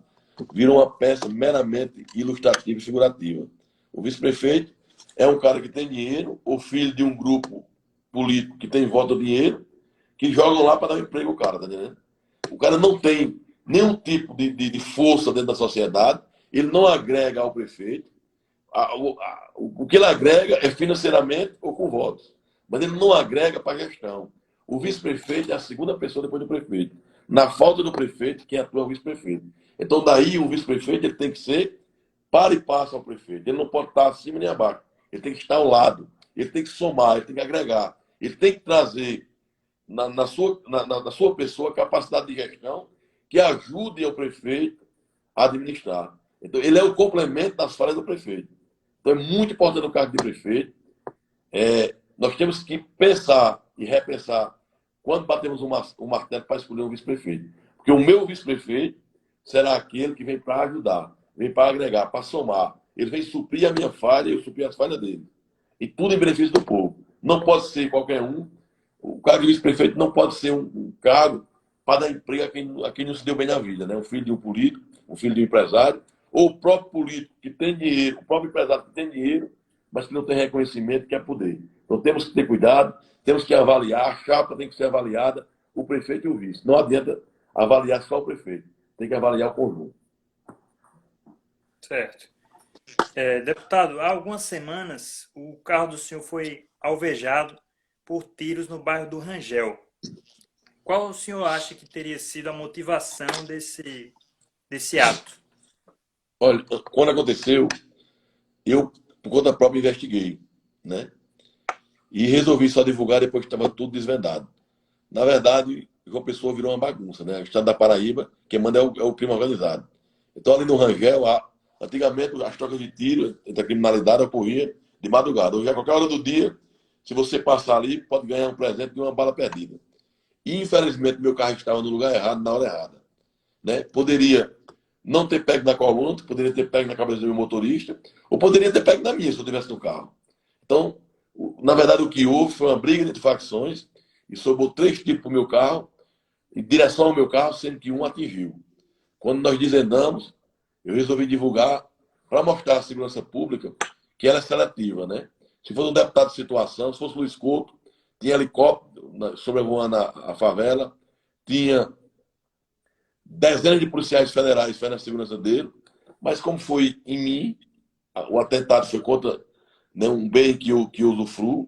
virou uma peça meramente ilustrativa e figurativa. O vice-prefeito é um cara que tem dinheiro, ou filho de um grupo político que tem voto ao dinheiro, que jogam lá para dar um emprego ao cara, tá entendendo? O cara não tem nenhum tipo de força dentro da sociedade, ele não agrega ao prefeito. O que ele agrega é financeiramente ou com votos, mas ele não agrega para a gestão. O vice-prefeito é a segunda pessoa depois do prefeito. Na falta do prefeito, quem atua é o vice-prefeito. Então, daí, o vice-prefeito ele tem que ser para e passo ao prefeito. Ele não pode estar acima nem abaixo. Ele tem que estar ao lado. Ele tem que somar, ele tem que agregar. Ele tem que trazer na sua pessoa a capacidade de gestão que ajude ao prefeito a administrar. Então, ele é o complemento das falhas do prefeito. Então, é muito importante o cargo de prefeito. Nós temos que pensar e repensar quando batemos um martelo para escolher um vice-prefeito. Porque o meu vice-prefeito será aquele que vem para ajudar, vem para agregar, para somar. Ele vem suprir a minha falha e eu suprir as falhas dele. E tudo em benefício do povo. Não pode ser qualquer um. O cargo de vice-prefeito não pode ser um cargo para dar emprego a quem não se deu bem na vida. Né? Um filho de um político, um filho de um empresário, ou o próprio político que tem dinheiro, o próprio empresário que tem dinheiro, mas que não tem reconhecimento, que é poder. Então temos que ter cuidado, temos que avaliar, a chapa tem que ser avaliada, o prefeito e o vice. Não adianta avaliar só o prefeito, tem que avaliar o conjunto. Certo. Deputado, há algumas semanas o carro do senhor foi alvejado por tiros no bairro do Rangel. Qual o senhor acha que teria sido a motivação desse ato? Olha, quando aconteceu, eu, por conta própria, investiguei, né? E resolvi só divulgar depois que estava tudo desvendado. Na verdade, João Pessoa virou uma bagunça, né? O estado da Paraíba, quem manda é o crime organizado. Então, ali no Rangel, antigamente, as trocas de tiro entre a criminalidade ocorria de madrugada. Hoje, a qualquer hora do dia, se você passar ali, pode ganhar um presente de uma bala perdida. E, infelizmente, meu carro estava no lugar errado, na hora errada. Né? Poderia não ter pego na coluna, poderia ter pego na cabeça do meu motorista, ou poderia ter pego na minha, se eu tivesse no carro. Então, na verdade, o que houve foi uma briga de facções e sobrou 3 tipos para o meu carro, em direção ao meu carro, sendo que um atingiu. Quando nós desandamos, eu resolvi divulgar para mostrar à segurança pública que ela é seletiva, né? Se fosse um deputado de situação, se fosse Luiz Couto, tinha helicóptero sobrevoando a favela, tinha dezenas de policiais federais fazendo a segurança dele, mas como foi em mim, o atentado foi contra, né, um bem que eu usufruo,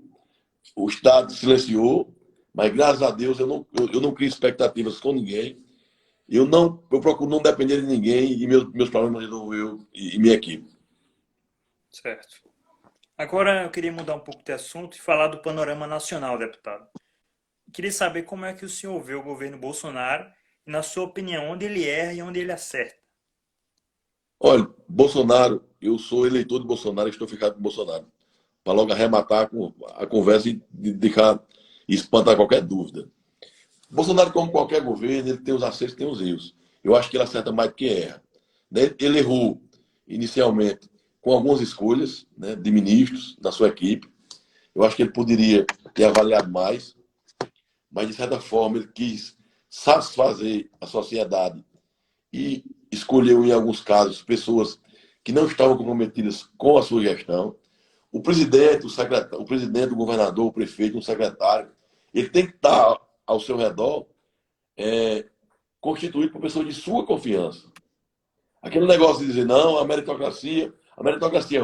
o Estado silenciou, mas graças a Deus eu não crio expectativas com ninguém, eu procuro não depender de ninguém e meus problemas resolvo eu e minha equipe. Certo. Agora eu queria mudar um pouco de assunto e falar do panorama nacional, deputado. Queria saber como é que o senhor vê o governo Bolsonaro e, na sua opinião, onde ele erra e onde ele acerta. Olha, Bolsonaro, eu sou eleitor de Bolsonaro e estou ficado com Bolsonaro. Para logo arrematar a conversa e deixar espantar qualquer dúvida. Bolsonaro, como qualquer governo, ele tem os acertos e tem os erros. Eu acho que ele acerta mais do que erra. Ele errou inicialmente com algumas escolhas, né, de ministros da sua equipe. Eu acho que ele poderia ter avaliado mais, mas de certa forma ele quis satisfazer a sociedade e escolheu, em alguns casos, pessoas que não estavam comprometidas com a sua gestão. O presidente, o presidente, o governador, o prefeito, o secretário, ele tem que estar ao seu redor constituído por pessoas de sua confiança. Aquele negócio de dizer, não, a meritocracia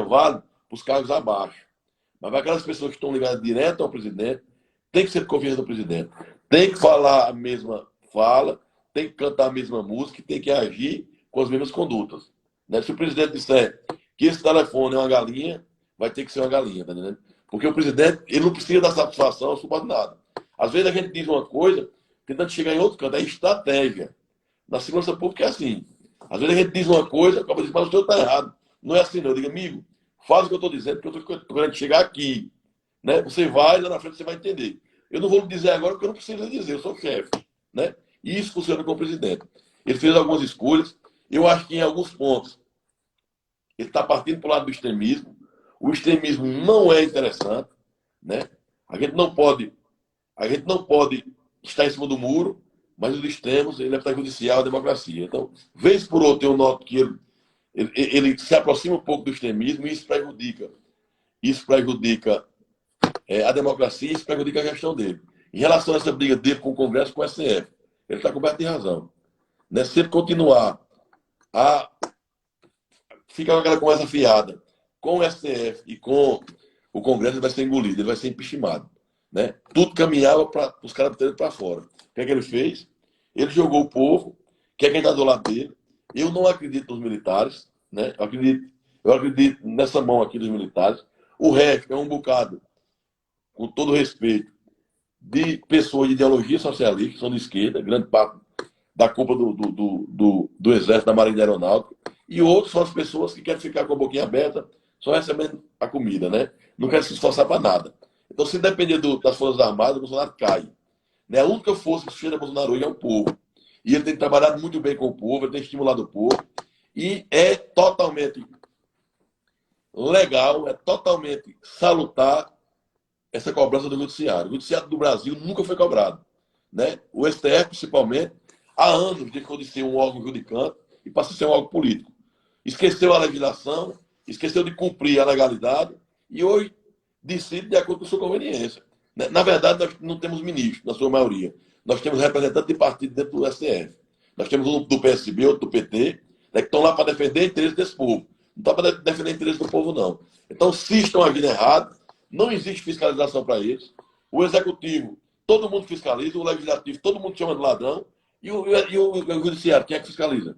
vale para os cargos abaixo. Mas para aquelas pessoas que estão ligadas direto ao presidente, tem que ser de confiança do presidente. Tem que falar a mesma fala, tem que cantar a mesma música, tem que agir com as mesmas condutas. Né? Se o presidente disser que esse telefone é uma galinha, vai ter que ser uma galinha, tá entendendo? Porque o presidente, ele não precisa dar satisfação ao subordinado. Às vezes a gente diz uma coisa, tentando chegar em outro canto, é estratégia. Na segurança pública é assim. Às vezes a gente diz uma coisa, acaba dizendo, mas o senhor está errado. Não é assim, não. Eu digo, amigo, faz o que eu estou dizendo, porque eu estou querendo chegar aqui. Né? Você vai, lá na frente você vai entender. Eu não vou lhe dizer agora porque eu não preciso dizer, eu sou chefe. Né? E isso funciona com o presidente. Ele fez algumas escolhas. Eu acho que em alguns pontos ele está partindo para o lado do extremismo. O extremismo não é interessante. Né? A gente não pode estar em cima do muro, mas os extremos, ele é prejudicial à democracia. Então, vez por outra, eu noto que ele se aproxima um pouco do extremismo e isso prejudica. Isso prejudica a democracia e isso prejudica a gestão dele. Em relação a essa briga dele com o Congresso, com o STF, ele está coberto de razão. Né? Se ele continuar a ficar com aquela conversa fiada com o STF e com o Congresso, ele vai ser engolido, ele vai ser impeachmentado. Né? Tudo caminhava para os caras terem para fora. O que é que ele fez? Ele jogou o povo, que é quem está do lado dele. Eu não acredito nos militares. Né? Eu acredito nessa mão aqui dos militares. O resto é um bocado, com todo respeito, de pessoas de ideologia socialista, que são de esquerda, grande parte da culpa do Exército, da Marinha Aeronáutica, e outros são as pessoas que querem ficar com a boquinha aberta, só recebendo a comida, né? Não querem se esforçar para nada. Então, se depender das Forças Armadas, o Bolsonaro cai. Né? A única força que sustenta Bolsonaro hoje é o povo. E ele tem trabalhado muito bem com o povo, ele tem estimulado o povo, e é totalmente legal, é totalmente salutar essa cobrança do Judiciário. O Judiciário do Brasil nunca foi cobrado. Né? O STF, principalmente, há anos deixou de ser um órgão judicante e passou a ser um órgão político. Esqueceu a legislação, esqueceu de cumprir a legalidade e hoje decide de acordo com a sua conveniência. Na verdade, nós não temos ministro, na sua maioria. Nós temos representantes de partido dentro do STF. Nós temos um do PSB, outro do PT, né, que estão lá para defender o interesse desse povo. Não está para defender o interesse do povo, não. Então, se estão agindo errado, não existe fiscalização para eles. O Executivo, todo mundo fiscaliza. O Legislativo, todo mundo chama de ladrão. E o Judiciário, quem é que fiscaliza?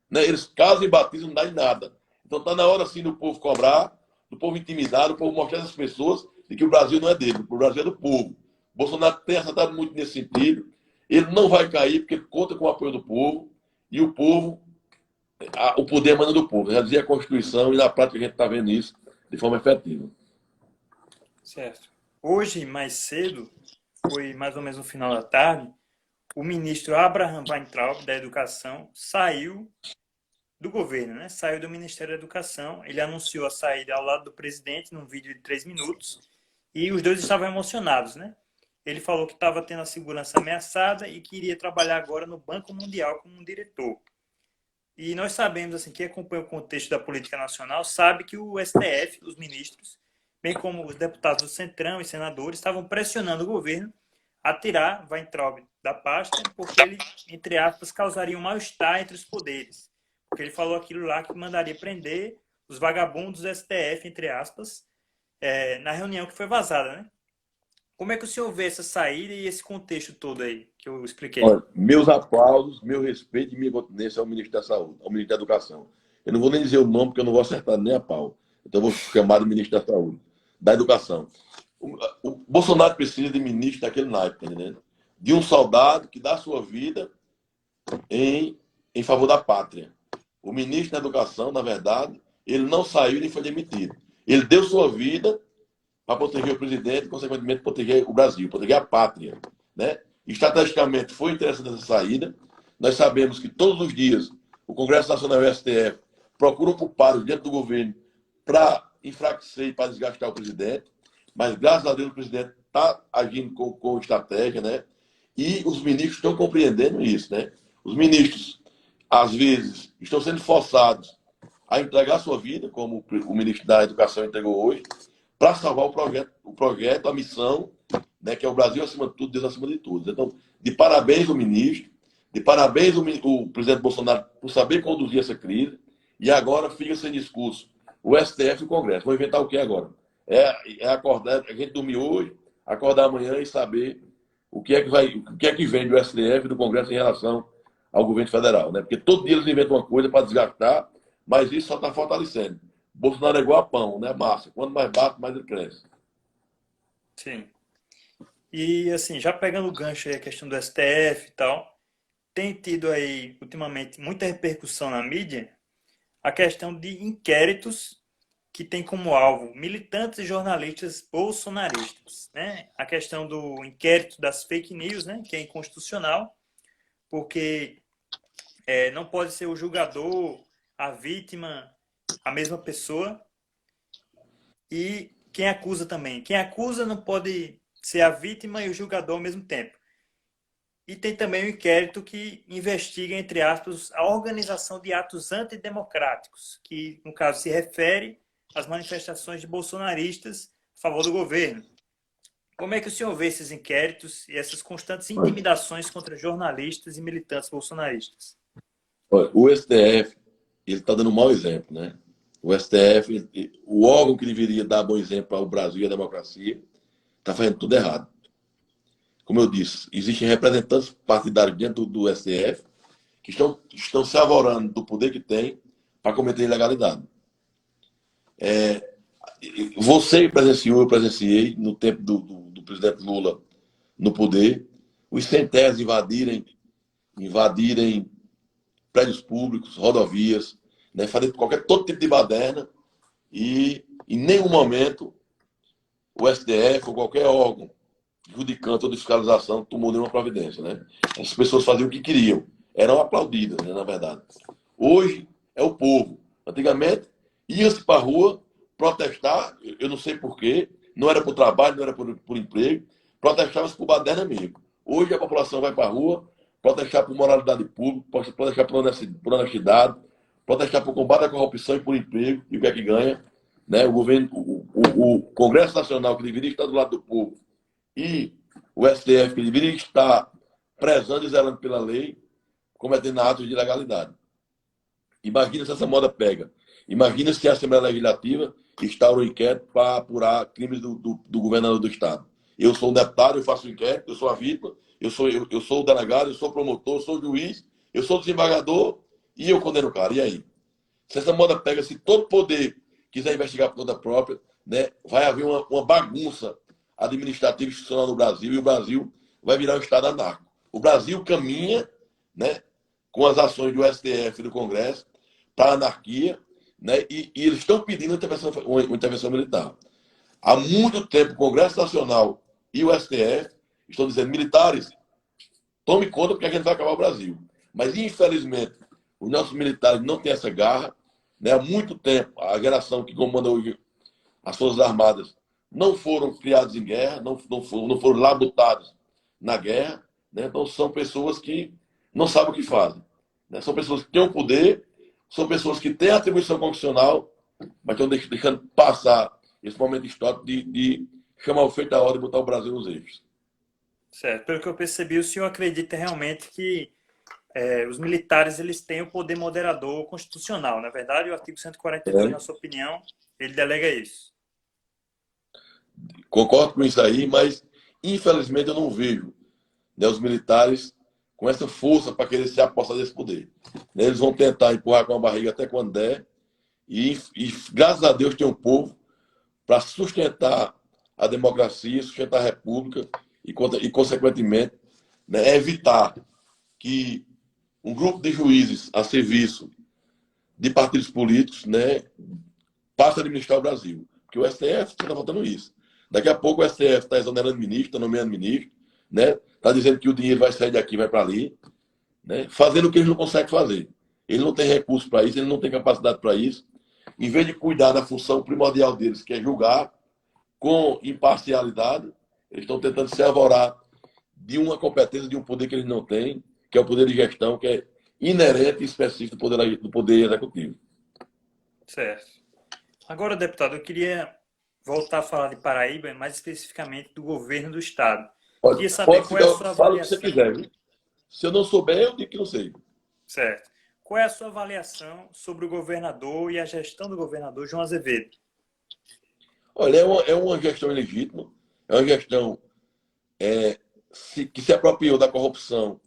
Né? Eles casam e batizam, não dá em nada. Então, está na hora, sim, do povo cobrar, do povo intimidar, do povo mostrar às pessoas de que o Brasil não é dele, o Brasil é do povo. Bolsonaro tem acertado muito nesse sentido. Ele não vai cair porque conta com o apoio do povo e o povo, o poder emana do povo. Já dizia a Constituição e na prática a gente está vendo isso de forma efetiva. Certo. Hoje, mais cedo, foi mais ou menos no final da tarde, o ministro Abraham Weintraub, da Educação, saiu do governo, né? Saiu do Ministério da Educação. Ele anunciou a saída ao lado do presidente num vídeo de 3 minutos e os dois estavam emocionados, né? Ele falou que estava tendo a segurança ameaçada e que iria trabalhar agora no Banco Mundial como um diretor. E nós sabemos, assim, quem acompanha o contexto da política nacional sabe que o STF, os ministros, bem como os deputados do Centrão e senadores, estavam pressionando o governo a tirar Weintraub da pasta, porque ele, entre aspas, causaria um mal-estar entre os poderes. Porque ele falou aquilo lá que mandaria prender os vagabundos do STF, entre aspas, na reunião que foi vazada, né? Como é que o senhor vê essa saída e esse contexto todo aí que eu expliquei? Olha, meus aplausos, meu respeito e minha continência ao ministro da Saúde, ao ministro da Educação. Eu não vou nem dizer o nome, porque eu não vou acertar nem a pau. Então, eu vou chamar de ministro da Saúde, da Educação. O Bolsonaro precisa de ministro daquele naipe, tá entendendo? De um soldado que dá a sua vida em favor da pátria. O ministro da Educação, na verdade, ele não saiu nem foi demitido. Ele deu sua vida para proteger o presidente e, consequentemente, proteger o Brasil, proteger a pátria, né? Estrategicamente, foi interessante essa saída. Nós sabemos que todos os dias o Congresso Nacional e o STF procuram culpados dentro do governo para enfraquecer e para desgastar o presidente, mas, graças a Deus, o presidente está agindo com estratégia, né? E os ministros estão compreendendo isso, né? Os ministros, às vezes, estão sendo forçados a entregar sua vida, como o ministro da Educação entregou hoje, para salvar o projeto, a missão, né, que é o Brasil acima de tudo, Deus acima de tudo. Então, de parabéns ao ministro, de parabéns ao presidente Bolsonaro por saber conduzir essa crise, e agora fica sem discurso o STF e o Congresso. Vou inventar o que agora? É acordar, a gente dormir hoje, acordar amanhã e saber o que é que vem do STF e do Congresso em relação ao governo federal, né? Porque todo dia eles inventam uma coisa para desgastar, mas isso só está fortalecendo. Bolsonaro é igual a pão, né? Massa. Quanto mais bate, mais ele cresce. Sim. E, assim, já pegando o gancho aí, a questão do STF e tal, tem tido aí, ultimamente, muita repercussão na mídia a questão de inquéritos que tem como alvo militantes e jornalistas bolsonaristas, né? A questão do inquérito das fake news, né? Que é inconstitucional, porque não pode ser o julgador, a vítima, a mesma pessoa, e quem acusa também. Quem acusa não pode ser a vítima e o julgador ao mesmo tempo. E tem também o inquérito que investiga, entre aspas, a organização de atos antidemocráticos, que, no caso, se refere às manifestações de bolsonaristas a favor do governo. Como é que o senhor vê esses inquéritos e essas constantes intimidações contra jornalistas e militantes bolsonaristas? Olha, o STF ele está dando um mau exemplo, né? O STF, o órgão que deveria dar bom exemplo para o Brasil e a democracia, está fazendo tudo errado. Como eu disse, existem representantes partidários dentro do STF que estão se avorando do poder que tem para cometer ilegalidade. Você presenciou, eu presenciei, no tempo do presidente Lula no poder, os sem-terras invadirem prédios públicos, rodovias, né, fazer todo tipo de baderna e em nenhum momento o STF ou qualquer órgão judicante ou de fiscalização tomou nenhuma providência, né? As pessoas faziam o que queriam, eram aplaudidas, né, na verdade. Hoje é o povo. Antigamente ia-se para a rua protestar, eu não sei porquê, não era por trabalho, não era por emprego, protestava-se por baderna mesmo. Hoje a população vai para a rua protestar por moralidade pública, protestar por honestidade, protestar por combate à corrupção e por emprego, e o que é que ganha? Né? O governo, o Congresso Nacional, que deveria estar do lado do povo, e o STF, que deveria estar prezando e zelando pela lei, cometendo atos de ilegalidade. Imagina se essa moda pega. Imagina se a Assembleia Legislativa instaura um inquérito para apurar crimes do governador do Estado. Eu sou um deputado, eu faço um inquérito, eu sou a vítima, eu sou o delegado, eu sou o promotor, eu sou o juiz, eu sou o desembargador e eu condeno o cara. E aí? Se essa moda pega, se todo poder quiser investigar por conta própria, né, vai haver uma bagunça administrativa e institucional no Brasil e o Brasil vai virar um Estado anarco. o Brasil caminha, né, com as ações do STF e do Congresso para a anarquia, né, e eles estão pedindo uma intervenção militar. Há muito tempo o Congresso Nacional e o STF estão dizendo: militares, tome conta porque a gente vai acabar o Brasil. Mas, infelizmente, os nossos militares não têm essa garra. Né? Há muito tempo, a geração que comanda hoje as Forças Armadas não foram criados em guerra, não foram labutados na guerra. Né? Então, são pessoas que não sabem o que fazem. Né? São pessoas que têm o poder, são pessoas que têm a atribuição constitucional, mas estão deixando passar esse momento histórico de chamar o feito da hora e botar o Brasil nos eixos. Certo. Pelo que eu percebi, o senhor acredita realmente que os militares eles têm o poder moderador constitucional. Na verdade, o artigo 142, na sua opinião, ele delega isso. Concordo com isso aí, mas infelizmente eu não vejo, né, os militares com essa força para querer se apossar desse poder. Né? Eles vão tentar empurrar com a barriga até quando der, e graças a Deus tem um povo para sustentar a democracia, sustentar a república e consequentemente, né, evitar que um grupo de juízes a serviço de partidos políticos, né, passe a administrar o Brasil. Porque o STF está faltando isso. Daqui a pouco o STF está exonerando ministro, está nomeando ministro, né, está dizendo que o dinheiro vai sair daqui e vai para ali, né, fazendo o que eles não conseguem fazer. Eles não têm recursos para isso, eles não têm capacidade para isso. Em vez de cuidar da função primordial deles, que é julgar com imparcialidade, eles estão tentando se arvorar de uma competência, de um poder que eles não têm, que é o poder de gestão, que é inerente e específico do poder executivo. Certo. Agora, deputado, eu queria voltar a falar de Paraíba, mais especificamente do governo do estado. Queria saber qual é a sua avaliação. Fala o que você quiser, viu? Se eu não souber, eu digo que não sei. Certo. Qual é a sua avaliação sobre o governador e a gestão do governador João Azevedo? Olha, é uma gestão ilegítima, é uma gestão que se apropriou da corrupção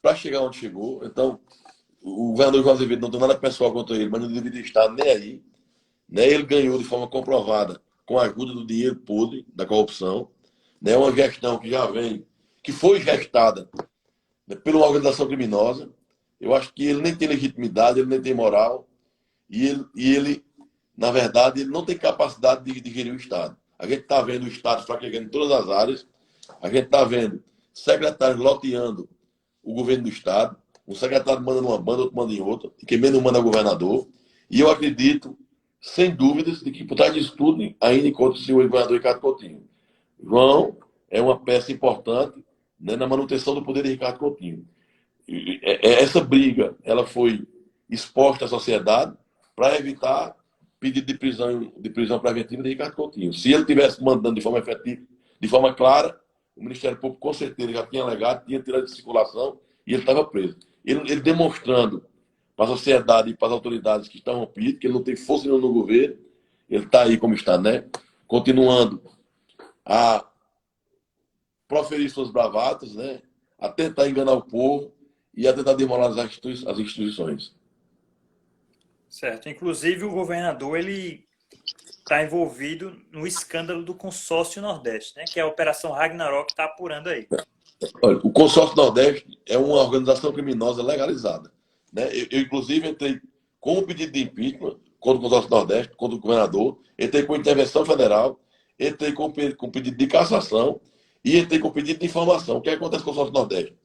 para chegar onde chegou. Então, o governador João Azevedo não tem nada pessoal contra ele, mas não deveria estar nem aí. Né? Ele ganhou de forma comprovada com a ajuda do dinheiro podre, da corrupção. É, né? Uma gestão que já vem, que foi gestada, né, por uma organização criminosa. Eu acho que ele nem tem legitimidade, ele nem tem moral, e ele na verdade, ele não tem capacidade de gerir o Estado. A gente está vendo o Estado fraquejando em todas as áreas, a gente está vendo secretários loteando o governo do Estado, um secretário manda numa banda, outro manda em outra, e quem menos manda é o governador, e eu acredito, sem dúvidas, de que por trás disso tudo ainda encontra-se o governador Ricardo Coutinho. João é uma peça importante, né, na manutenção do poder de Ricardo Coutinho. Essa briga ela foi exposta à sociedade para evitar pedido de prisão preventiva de Ricardo Coutinho. Se ele tivesse mandando de forma efetiva, de forma clara, o Ministério Público com certeza já tinha alegado, tinha tirado de circulação e ele estava preso. Ele demonstrando para a sociedade e para as autoridades que estão rompidas, que ele não tem força nenhuma no governo, ele está aí como está, né? Continuando a proferir suas bravatas, né? A tentar enganar o povo e a tentar desmoralizar as instituições. Certo. Inclusive, o governador ele está envolvido no escândalo do Consórcio Nordeste, né? Que é a Operação Ragnarok que está apurando aí. Olha, o Consórcio Nordeste é uma organização criminosa legalizada. Né? Eu, inclusive, entrei com um pedido de impeachment contra o Consórcio Nordeste, contra o governador, entrei com intervenção federal, entrei com pedido de cassação e entrei com pedido de informação. O que acontece com o Consórcio Nordeste?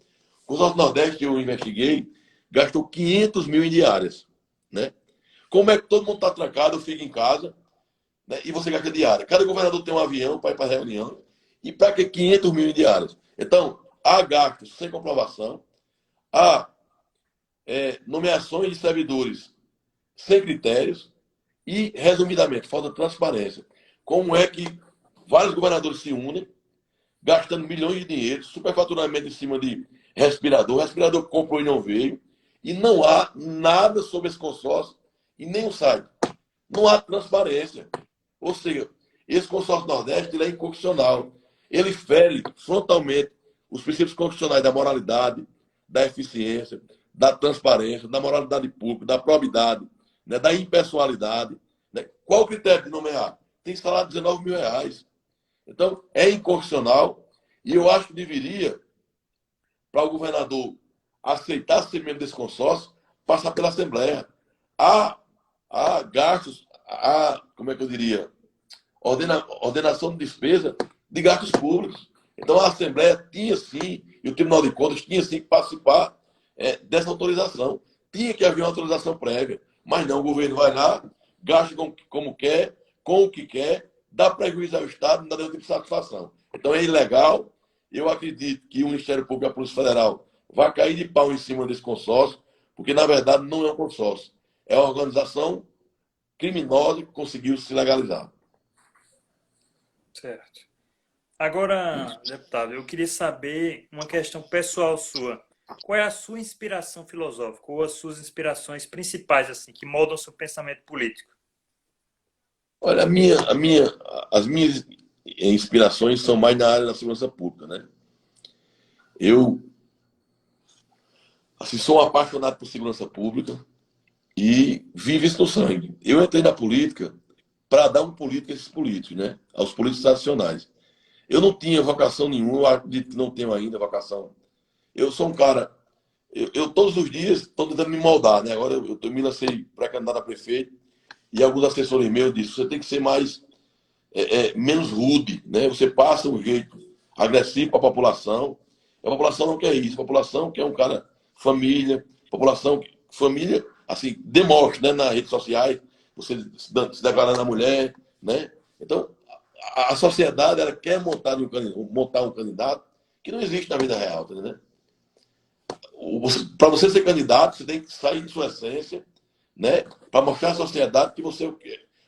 O Consórcio Nordeste, que eu investiguei, gastou 500 mil em diárias. Né? Como é que todo mundo está trancado, fica em casa, né? E você gasta diária? Cada governador tem um avião para ir para a reunião. E para que 500 mil em diárias? Então, há gastos sem comprovação, há nomeações de servidores sem critérios e, resumidamente, falta transparência. Como é que vários governadores se unem, gastando milhões de dinheiro, superfaturamento em cima de respirador que comprou e não veio, e não há nada sobre esse consórcio e nem o site. Não há transparência. Ou seja, esse consórcio Nordeste ele é inconstitucional. Ele fere frontalmente os princípios constitucionais da moralidade, da eficiência, da transparência, da moralidade pública, da probidade, né, da impessoalidade. Né? Qual o critério de nomear? Tem salário de R$19 mil. Então, é inconstitucional e eu acho que deveria para o governador aceitar ser membro desse consórcio, passar pela Assembleia. Há gastos, como é que eu diria, ordenação de despesa de gastos públicos. Então, a Assembleia tinha sim, e o Tribunal de Contas tinha sim que participar dessa autorização. Tinha que haver uma autorização prévia. Mas não, o governo vai lá, gasta como quer, com o que quer, dá prejuízo ao Estado, não dá nenhum tipo de satisfação. Então, é ilegal. Eu acredito que o Ministério Público e a Polícia Federal vai cair de pau em cima desse consórcio, porque, na verdade, não é um consórcio. É uma organização criminosa que conseguiu se legalizar. Certo. Agora, deputado, eu queria saber uma questão pessoal sua. Qual é a sua inspiração filosófica ou as suas inspirações principais, assim, que moldam o seu pensamento político? Olha, as minhas inspirações são mais na área da segurança pública, né? Eu, assim, sou um apaixonado por segurança pública e vivo isso no sangue. Eu entrei na política para dar um político a esses políticos, né? Aos políticos tradicionais. Eu não tinha vocação nenhuma, eu acredito que não tenho ainda vocação. Eu sou um cara, eu todos os dias estou tentando me moldar, né? Agora eu me lancei pré-candidato a prefeito e alguns assessores meus disseram, você tem que ser menos rude, né? Você passa um jeito agressivo para a população. A população não quer isso. A população quer um cara família, família, assim, demonstra, né, nas redes sociais, você se declarando a mulher, né? Então, a sociedade ela quer montar um candidato que não existe na vida real, tá entendendo? Para você ser candidato, você tem que sair de sua essência, né? Para mostrar à sociedade que você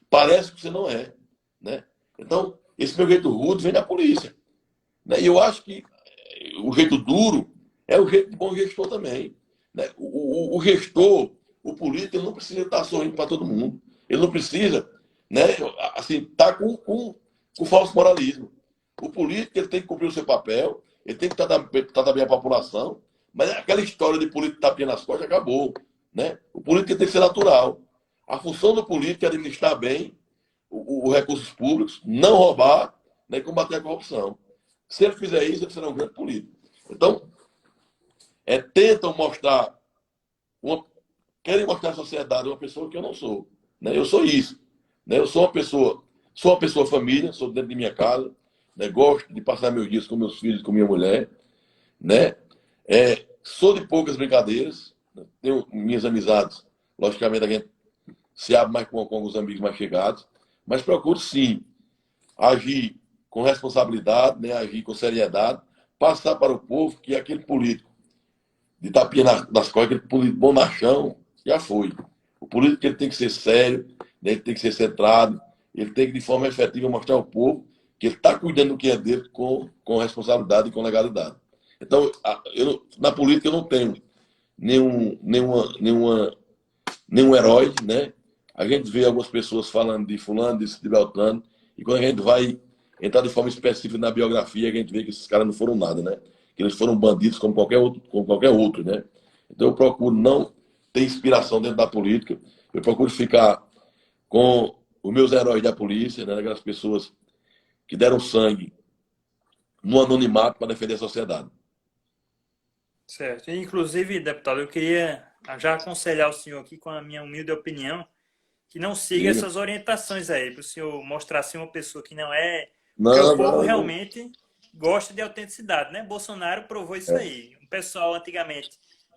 parece que você não é, né? Então, esse meu jeito rude vem da polícia, né? E eu acho que o jeito duro é o jeito de bom gestor também, né? O gestor, o político, ele não precisa estar sorrindo para todo mundo. Ele não precisa, né, assim, estar com falso moralismo. O político ele tem que cumprir o seu papel, ele tem que tratar bem a população, mas aquela história de político tapinha nas costas acabou, né? O político tem que ser natural. A função do político é administrar bem os recursos públicos, não roubar, né, e combater a corrupção. Se ele fizer isso, ele será um grande político. Então, tentam mostrar, querem mostrar à sociedade uma pessoa que eu não sou, né? Eu sou isso, né? Eu sou uma pessoa família, sou dentro de minha casa, né? Gosto de passar meus dias com meus filhos, com minha mulher, né? Sou de poucas brincadeiras, né? Tenho minhas amizades, logicamente a gente se abre mais com alguns amigos mais chegados, mas procuro sim agir com responsabilidade, né? Agir com seriedade, passar para o povo que aquele político de tapinha nas costas, aquele político bonachão, já foi. O político ele tem que ser sério, né? Ele tem que ser centrado, ele tem que, de forma efetiva, mostrar ao povo que ele está cuidando do que é dele com responsabilidade e com legalidade. Então, na política eu não tenho nenhum herói, né? A gente vê algumas pessoas falando de fulano, de Beltrano, e quando a gente vai entrar de forma específica na biografia, a gente vê que esses caras não foram nada, né? Que eles foram bandidos como qualquer outro, né? Então eu procuro não ter inspiração dentro da política, eu procuro ficar com os meus heróis da polícia, né? Aquelas pessoas que deram sangue no anonimato para defender a sociedade. Certo. E, inclusive, deputado, eu queria já aconselhar o senhor aqui com a minha humilde opinião, que não siga Diga. essas orientações aí, para o senhor mostrar ser uma pessoa que não é. Porque o Não, povo não. realmente gosta de autenticidade, né? Bolsonaro provou isso aí. O pessoal antigamente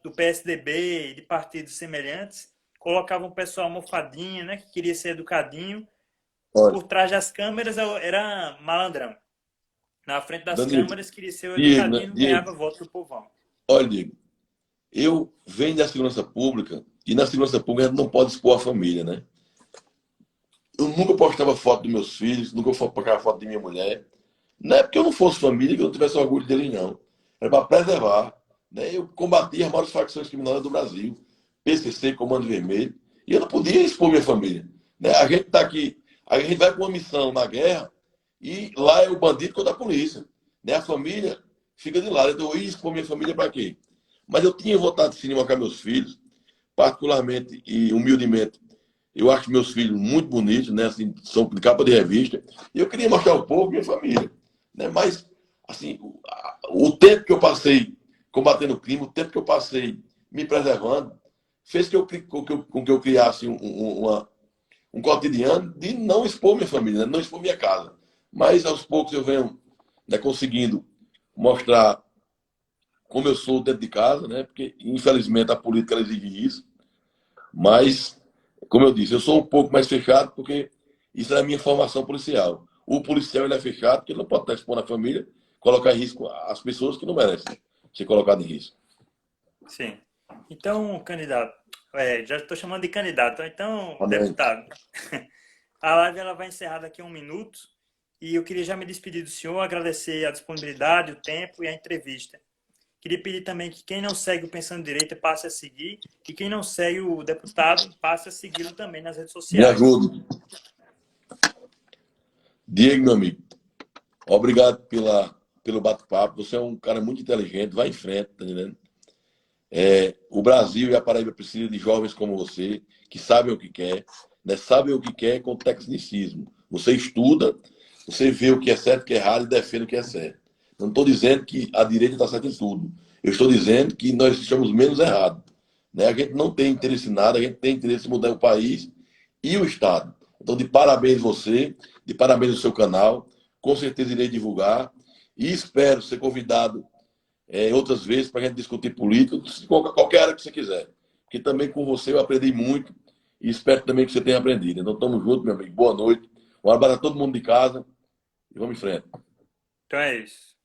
do PSDB e de partidos semelhantes colocava um pessoal almofadinha, né? Que queria ser educadinho. Olha, Por trás das câmeras era malandrão. Na frente das Danilo, câmeras queria ser o Diego, né? educadinho, Diego, ganhava voto do povão. olha, Diego, eu venho da segurança pública e na segurança pública a gente não pode expor a família, né? Eu nunca postava foto dos meus filhos, nunca postava foto de minha mulher. Não é porque eu não fosse família que eu não tivesse orgulho deles, não. Era para preservar. Né? Eu combati as maiores facções criminosas do Brasil, PCC, Comando Vermelho, e eu não podia expor minha família. Né? A gente está aqui, a gente vai com uma missão na guerra e lá é o bandido contra a polícia. Né? A família fica de lado. Então eu ia expor minha família para quê? Mas eu tinha vontade de mostrar meus filhos, particularmente e humildemente. Eu acho meus filhos muito bonitos, né? Assim, são de capa de revista. E eu queria mostrar ao povo minha família. Né? Mas, assim, o tempo que eu passei combatendo o crime, o tempo que eu passei me preservando, fez com que eu criasse um cotidiano de não expor minha família, né? Não expor minha casa. Mas aos poucos eu venho, né, conseguindo mostrar como eu sou dentro de casa, né? Porque infelizmente a política ela exige isso. Mas, como eu disse, eu sou um pouco mais fechado porque isso é a minha formação policial. O policial ele é fechado porque ele não pode estar expondo a família, colocar em risco as pessoas que não merecem ser colocadas em risco. Sim. Então, candidato, já estou chamando de candidato, então, Amém. deputado, a live ela vai encerrar daqui a 1 minuto e eu queria já me despedir do senhor, agradecer a disponibilidade, o tempo e a entrevista. Queria pedir também que quem não segue o Pensando Direita passe a seguir e quem não segue o deputado passe a segui-lo também nas redes Me sociais. ajude. Diego, meu amigo, obrigado pelo bate-papo. Você é um cara muito inteligente, vai em frente, tá entendendo? O Brasil e a Paraíba precisam de jovens como você, que sabem o que quer, né? Sabem o que quer com tecnicismo. Você estuda, você vê o que é certo, o que é errado e defende o que é certo. Não estou dizendo que a direita está certa em tudo. Eu estou dizendo que nós estamos menos errados. Né? A gente não tem interesse em nada, a gente tem interesse em mudar o país e o Estado. Então, de parabéns você, de parabéns ao seu canal. Com certeza irei divulgar e espero ser convidado outras vezes para a gente discutir política, qualquer área que você quiser. Porque também com você eu aprendi muito e espero também que você tenha aprendido. Então, estamos juntos, meu amigo. Boa noite. Um abraço a todo mundo de casa e vamos em frente. Então é isso.